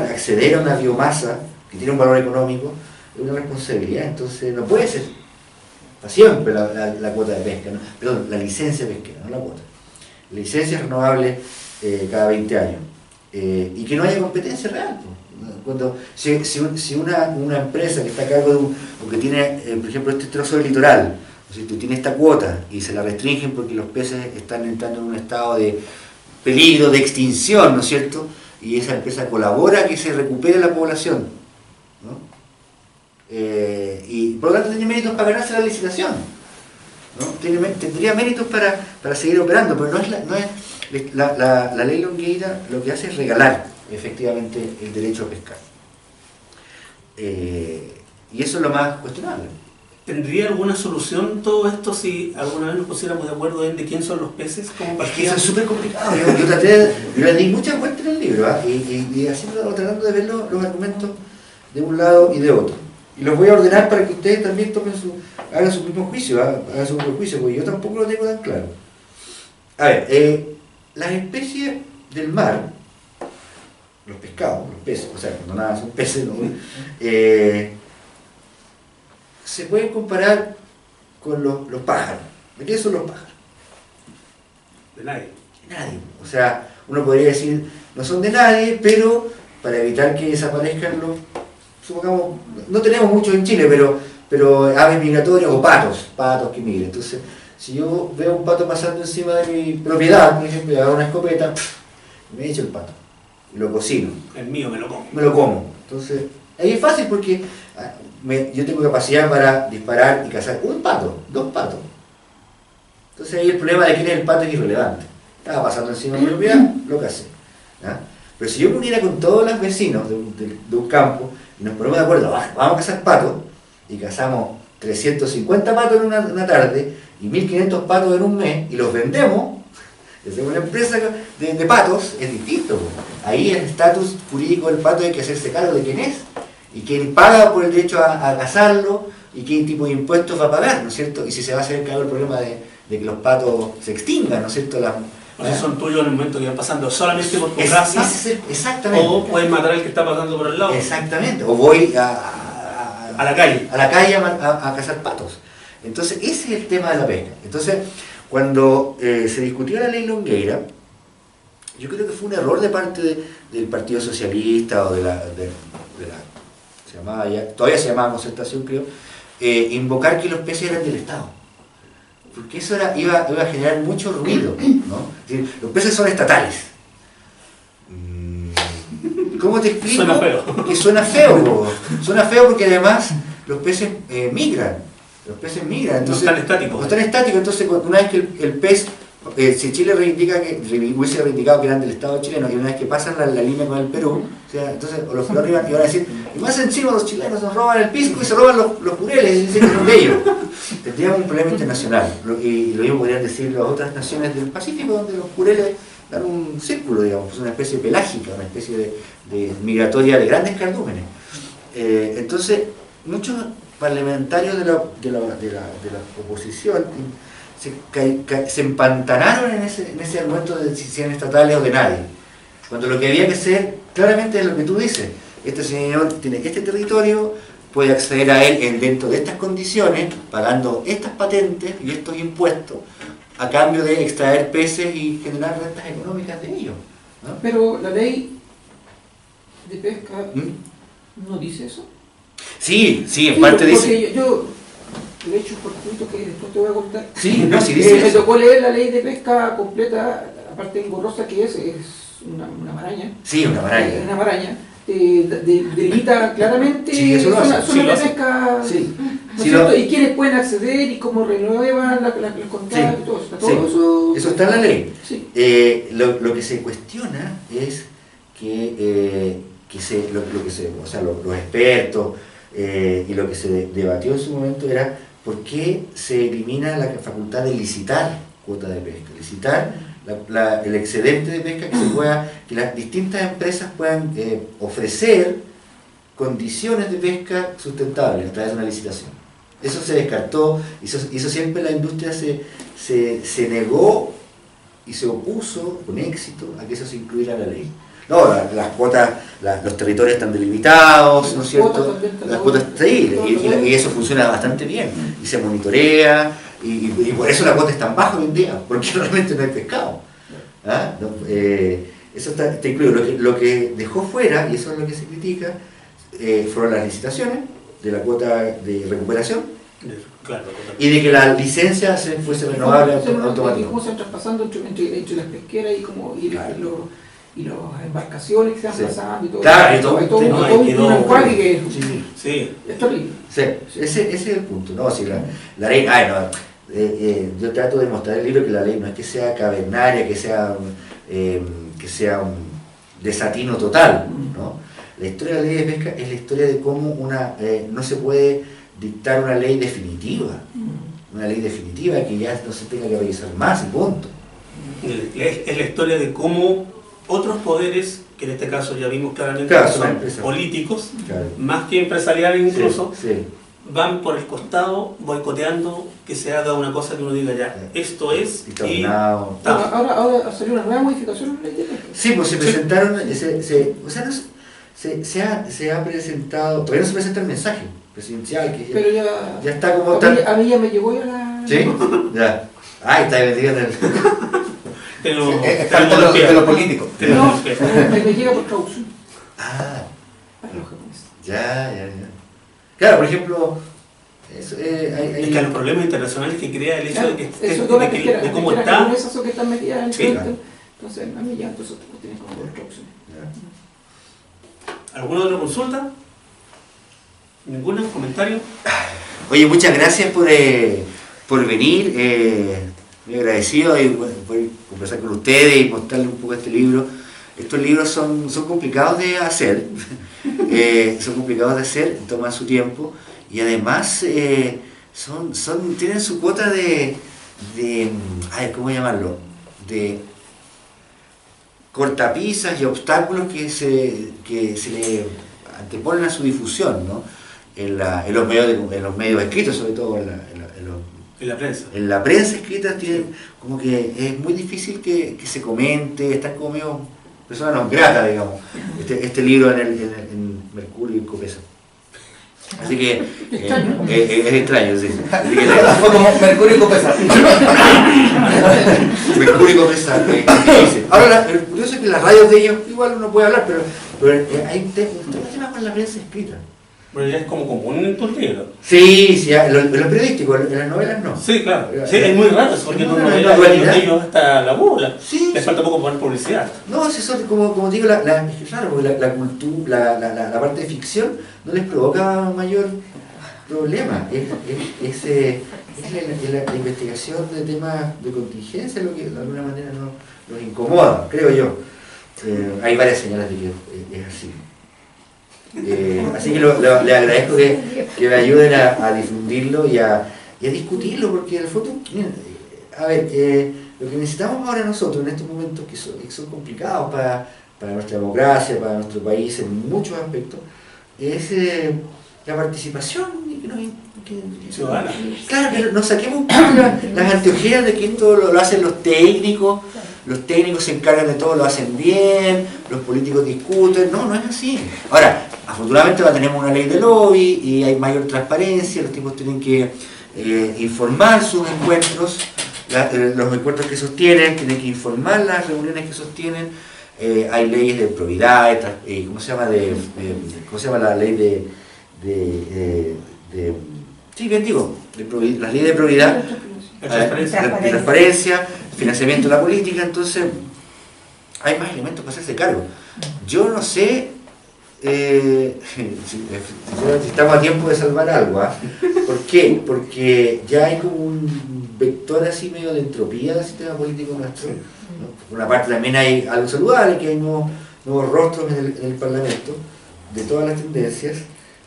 acceder a una biomasa que tiene un valor económico, es una responsabilidad, entonces no puede ser para siempre la cuota de pesca, ¿no? Perdón, la licencia pesquera, no la cuota. La licencia es renovable cada 20 años y que no haya competencia real. Si una empresa que está a cargo de o que tiene, por ejemplo, este trozo de litoral, si tú tienes esta cuota y se la restringen porque los peces están entrando en un estado de peligro, de extinción, ¿no es cierto? Y esa empresa colabora a que se recupere la población, ¿no? Y por lo tanto tiene méritos para ganarse la licitación, ¿no? Tendría méritos para seguir operando, pero la ley Longueira lo que hace es regalar efectivamente el derecho a pescar. Y eso es lo más cuestionable. ¿Tendría alguna solución todo esto si alguna vez nos pusiéramos de acuerdo en de quién son los peces? ¿Cómo Es que eso es súper complicado. Yo le di muchas vueltas en el libro, y tratando de ver los argumentos de un lado y de otro. Y los voy a ordenar para que ustedes también hagan su mismo juicio, hagan su propio juicio, porque yo tampoco lo tengo tan claro. A ver, las especies del mar, los pescados, los peces, o sea, cuando nada son peces, ¿no? Se pueden comparar con los pájaros. ¿De qué son los pájaros? De nadie. De nadie. O sea, uno podría decir, no son de nadie, pero para evitar que desaparezcan supongamos, no tenemos muchos en Chile, pero aves migratorias o patos que migran. Entonces, si yo veo un pato pasando encima de mi propiedad, por ejemplo, y agarro una escopeta, me echo el pato y lo cocino. El mío me lo como. Me lo como. Entonces, ahí es fácil porque yo tengo capacidad para disparar y cazar un pato, 2 patos. Entonces ahí el problema de quién es el pato es irrelevante. Estaba pasando encima de mi propiedad, lo casé. ¿Ya? Pero si yo me uniera con todos los vecinos de un campo y nos ponemos de acuerdo, vamos a cazar patos, y cazamos 350 patos en una tarde y 1500 patos en un mes, y los vendemos, y hacemos una empresa de patos, es distinto. Ahí el estatus jurídico del pato hay que hacerse cargo de quién es, y quién paga por el derecho a cazarlo, y qué tipo de impuestos va a pagar, ¿no es cierto? Y si se va a hacer cargo el problema de que los patos se extingan, ¿no es cierto? O sea, son tuyos en el momento que van pasando solamente por tu casa, exactamente. o puedes matar al que está pasando por el lado. Exactamente, o voy a la calle. A la calle a cazar patos. Entonces, ese es el tema de la pesca. Entonces, cuando se discutió la ley Longueira, yo creo que fue un error de parte del Partido Socialista o todavía se llamaba Concertación, creo, invocar que los peces eran del Estado. Porque eso iba a generar mucho ruido, ¿no? Es decir, los peces son estatales. ¿Cómo te explico? Suena feo. Que suena feo, suena feo porque además los peces migran. Los peces migran. Entonces, no están estáticos. No están estáticos, entonces una vez que el pez, si Chile hubiese reivindicado que eran del Estado chileno, y una vez que pasan la línea con el Perú, o sea, entonces los peruanos iban a decir, y más encima los chilenos nos roban el pisco y se roban los cureles, y dicen que son de ellos. Tendríamos un problema internacional, y lo mismo podrían decir las otras naciones del Pacífico, donde los cureles dan un círculo, digamos, es una especie pelágica, una especie de migratoria de grandes cardúmenes. Entonces, muchos parlamentarios de la oposición se empantanaron en ese argumento de si eran estatales o de nadie, cuando lo que había que hacer claramente es lo que tú dices. Este señor tiene este territorio, puede acceder a él dentro de estas condiciones, pagando estas patentes y estos impuestos, a cambio de extraer peces y generar rentas económicas de ellos, ¿no? Pero la ley de pesca no dice eso. Sí, en Sí, parte porque dice... yo le he hecho un cortito que después te voy a contar. Sí, no, sí dice Me eso. tocó leer la ley de pesca completa, aparte engorrosa que es una maraña. Sí, una maraña. Una maraña. Delimita claramente Sí, eso lo hace. zona Sí, lo de hace. pesca, Sí. ¿no es Sí, cierto? lo- Y quiénes pueden acceder y cómo renuevan los contratos Sí. y todo eso. Está Sí. todo eso. Eso está en la ley. Sí. Lo que se cuestiona es que, o sea, los expertos y lo que se debatió en su momento era por qué se elimina la facultad de licitar cuota de pesca, licitar el excedente de pesca que las distintas empresas puedan ofrecer condiciones de pesca sustentables a través de una licitación. Eso se descartó, hizo siempre la industria se negó y se opuso con éxito a que eso se incluyera en la ley. No, las cuotas, los territorios están delimitados, ¿no es cierto? Las cuotas, sí, y eso funciona bastante bien, y se monitorea, y por eso la cuota es tan baja hoy en día, porque realmente no hay pescado. ¿Ah? No, eso está incluido. Lo que dejó fuera, y eso es lo que se critica, fueron las licitaciones de la cuota de recuperación, Claro, y de que la licencia fuese renovable Y cómo automáticamente. se van traspasando entre las pesqueras y Claro. las embarcaciones que se van Sí. pasando y todo. Claro, y todo- Hay todo sí, un- no, todo y quedó- un enjuague que sí. es terrible. Sí, ese es el punto, ¿no? Si la ley, yo trato de mostrar en el libro que la ley no es que sea cavernaria, que sea un desatino total, ¿no? La historia de la ley de pesca es la historia de cómo no se puede dictar una ley definitiva que ya no se tenga que revisar más y punto. Es la historia de cómo otros poderes, que en este caso ya vimos claramente Claro, que son son empresas. políticos, Claro. más que empresariales incluso, Sí. van por el costado boicoteando que se haga una cosa que uno diga ya, esto es, Y está y ordenado. Ta. Ahora salió una nueva modificación en la ley de pesca. Sí, pues se presentaron, se ha presentado, todavía no se presenta el mensaje presidencial, que Pero ya está como a tal. mí, a mí ya me llegó ya la... ¿Sí? Ya. Ay, está metido en el... pero Es parte de lo político. No, me llega por traducción Ah, para los japoneses. ya. Claro, por ejemplo, eso, es que los problemas internacionales que crea el hecho de que, Eso todas las de pesqueras cómo está, japonesas son que están metidas en el Sí, proyecto. claro. Entonces, a mí ya entonces tienen como por traducción. ¿alguna otra consulta? ¿Ninguna? ¿Comentario? Oye, muchas gracias por venir. Muy agradecido y poder conversar con ustedes y mostrarles un poco este libro. Estos libros son complicados de hacer, toman su tiempo y además tienen su cuota de ¿cómo llamarlo? De cortapisas y obstáculos que se le anteponen a su difusión, ¿no? En los medios escritos, sobre todo En la prensa. en la prensa escrita tienen como que es muy difícil que se comente, están como medio personas no gratas, digamos, este libro en Mercurio y Copesa. Así que es extraño, sí. Así que, Fue como Mercurio y Copesa. Mercurio y Copesa, dice. Ahora, lo curioso es que en las radios de ellos igual uno puede hablar, pero hay un tema con la prensa escrita. Pero ya es como común en tus libros. Sí, en lo periodístico, en las novelas no. Sí, claro. Sí, es muy raro eso, porque No, tú no, no no, veas no, los no. ellos hasta la burla. Sí, Les sí. falta poco poner publicidad. No, si eso, como digo, es que claro, porque la cultura, la parte de ficción no les provoca mayor problema. Es la investigación de temas de contingencia lo que de alguna manera nos incomoda, creo yo. Hay varias señales de que es así. Así que le agradezco que me ayuden a difundirlo y a discutirlo, porque en el fondo, miren, lo que necesitamos ahora nosotros en estos momentos que son complicados para nuestra democracia, para nuestro país en muchos aspectos, es la participación Ciudadana. Claro, que nos saquemos un poco las anteojeras de que esto lo hacen los técnicos se encargan de todo, lo hacen bien, los políticos discuten, no es así. Ahora, afortunadamente tenemos una ley de lobby y hay mayor transparencia, los tipos tienen que informar sus encuentros, los encuentros que sostienen, tienen que informar las reuniones que sostienen, hay leyes de probidad, ¿cómo se llama? ¿Cómo se llama la ley sí, bien digo, las leyes de probidad, de transparencia, financiamiento de la política, entonces hay más elementos para hacerse cargo. Yo no sé si estamos a tiempo de salvar algo, ¿ah? ¿Por qué? Porque ya hay como un vector así medio de entropía del sistema político nuestro, ¿no? Por una parte también hay algo saludable, que hay nuevos rostros en el Parlamento, de todas las tendencias.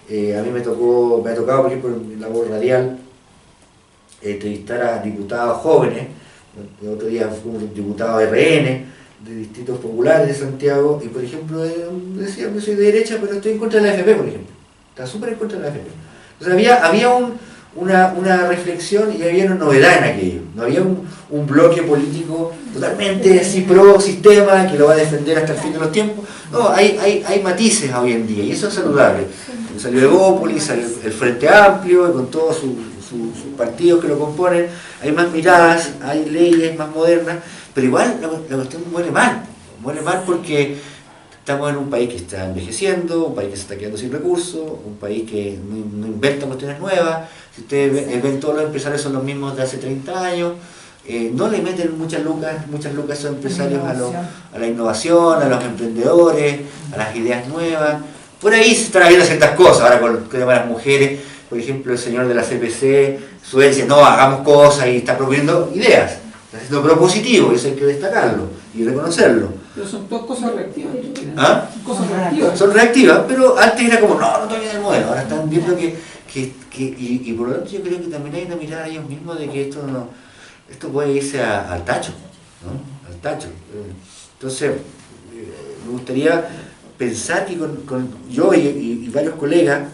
A mí me ha tocado, por ejemplo, en labor radial, entrevistar a diputados jóvenes. El otro día fue un diputado de RN, de distritos populares de Santiago, y por ejemplo decía que soy de derecha, pero estoy en contra de la AFP, por ejemplo. Está súper en contra de la AFP. Entonces había una reflexión y había una novedad en aquello. No había un bloque político totalmente así pro sistema que lo va a defender hasta el fin de los tiempos. No, hay matices hoy en día y eso es saludable. Salió Evópolis, salió el Frente Amplio, con todos sus partidos que lo componen. Hay más miradas, hay leyes más modernas, pero igual la cuestión muere mal porque estamos en un país que está envejeciendo, un país que se está quedando sin recursos, un país que no inventa cuestiones nuevas. Si ustedes ven, todos los empresarios son los mismos de hace 30 años, no le meten muchas lucas a esos empresarios a la innovación, a los emprendedores, a las ideas nuevas. Por ahí se están haciendo ciertas cosas, ahora con el tema de las mujeres, por ejemplo el señor de la CPC, Suecia, no, hagamos cosas y está proponiendo ideas, está haciendo propositivo, y eso hay que destacarlo y reconocerlo. Pero son todas cosas reactivas. ¿Ah? Cosas reactivas. Son reactivas, pero antes era como, no todavía el modelo, ahora están viendo y por lo tanto yo creo que también hay una mirada a ellos mismos de que esto puede irse al tacho, ¿no? Al tacho. Entonces, me gustaría pensar que con yo y varios colegas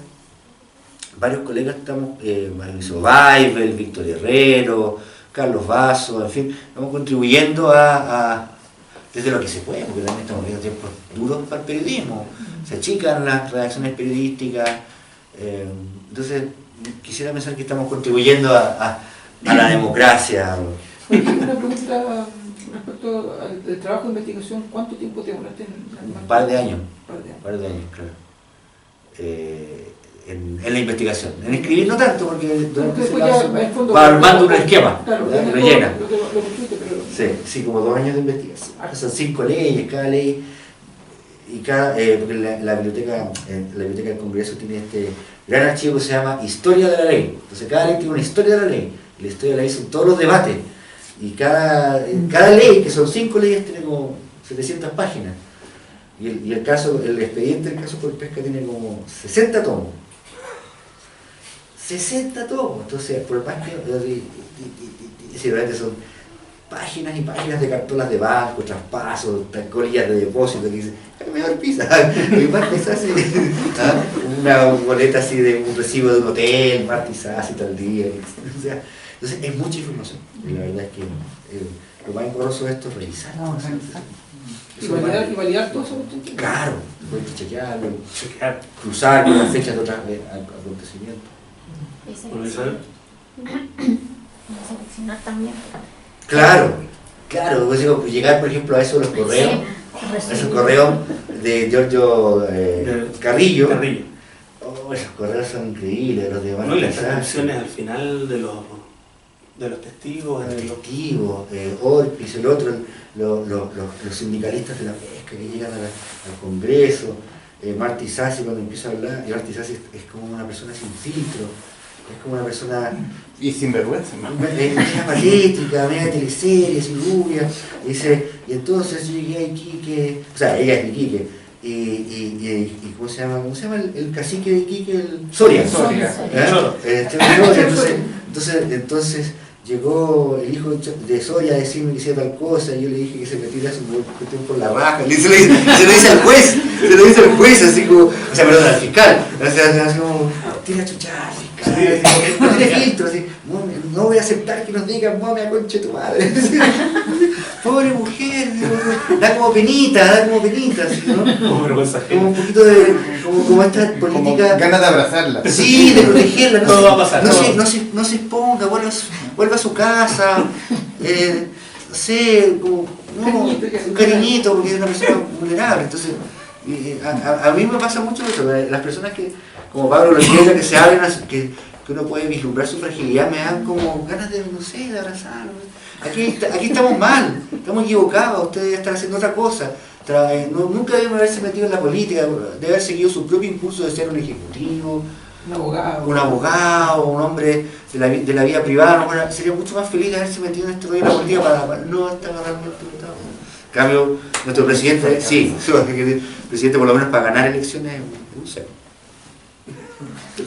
estamos, Mauricio Weibel, Víctor Herrero, Carlos Vaso, en fin, estamos contribuyendo desde lo que se puede, porque también estamos viviendo tiempos duros para el periodismo, se achican las redacciones periodísticas, entonces quisiera pensar que estamos contribuyendo a la democracia. Oye, una pregunta respecto al trabajo de investigación, ¿cuánto tiempo te demoraste en Un par de años, claro. En la investigación. En escribir no tanto, porque durante ese caso va armando un esquema, claro, rellena. Pero Sí, como 2 años de investigación. Ahora son 5 leyes, cada ley, y porque la biblioteca del Congreso tiene este gran archivo que se llama Historia de la Ley. Entonces cada ley tiene una historia de la ley, y la historia de la ley son todos los debates, y cada ley, que son 5 leyes, tiene como 700 páginas. Y el expediente del caso por pesca tiene como 60 tomos. 60 tomos, entonces por más que realmente son páginas y páginas de cartolas de banco, traspasos, colillas de depósito que dicen, mejor pisa, y Martis hace una boleta así de un recibo de un hotel, Martis hace tal día, o sea, entonces es mucha información, y la verdad es que lo más engorroso de esto es revisar. Y validar todo eso. Claro, puedes chequearlo, cruzar con las fechas de otros acontecimientos. Seleccionar también. Claro, pues digo, llegar por ejemplo a esos correos, esos correos de Giorgio Carrillo. Oh, esos correos son increíbles, los de No, y las transcripciones al final de los testigos. Los testigos, Orpis, el otro, los sindicalistas de la pesca que llegan al Congreso, Marty Sassi cuando empieza a hablar, y Marty Sassi es como una persona sin filtro, es como una persona... Y sin vergüenza, ¿no? Media patética, media teleserie, sin rubia, y entonces yo llegué a Iquique, o sea, ella es de Iquique, y ¿cómo se llama el cacique de Iquique? Soria. Entonces llegó el hijo de Soria a decirme que hiciera tal cosa, y yo le dije que se metiera su cuestión por la raja, se lo dice al juez, así como, o sea, perdón, al fiscal, así como, tira chuchar, fiscal, no tiene filtro, así, no voy a aceptar que nos digan, mami, a concha de tu madre. Pobre mujer, da como penita, así, ¿no? Como un poquito de, como esta política... Como ganas de abrazarla. Sí, de protegerla, Todo va a pasar. no se exponga, vuelva a su casa, sé, como, no, Cariñito, un cariñito, porque es una persona vulnerable. Entonces, a mí me pasa mucho eso, las personas que, como Pablo Longueira, que se abren, que uno puede vislumbrar su fragilidad, me dan como ganas de, no sé, de abrazar. Aquí estamos mal, estamos equivocados, ustedes están haciendo otra cosa. Nunca deben haberse metido en la política, de haber seguido su propio impulso de ser un ejecutivo, un abogado, un hombre de la vida privada. No, sería mucho más feliz de haberse metido en este rollo de la política para no estar realmente diputado. En cambio, nuestro presidente, sí, el presidente por lo menos para ganar elecciones, no sé.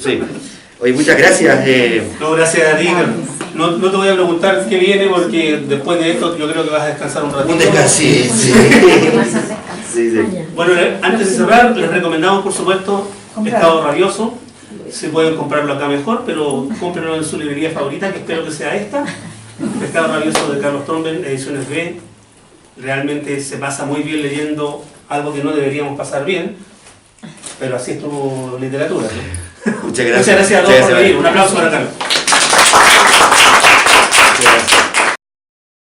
Sí. Oye, muchas gracias. No, gracias a ti. No te voy a preguntar qué viene porque después de esto yo creo que vas a descansar un ratito. Un descanso, sí. Sí. Bueno, antes de cerrar, les recomendamos por supuesto Estado Rabioso. Se pueden comprarlo acá mejor, pero cómprenlo en su librería favorita, que espero que sea esta. Estado Rabioso de Carlos Tromben, ediciones B. Realmente se pasa muy bien leyendo algo que no deberíamos pasar bien, pero así es tu literatura, ¿no? Muchas gracias. Muchas gracias a todos por venir. Un aplauso para Carlos.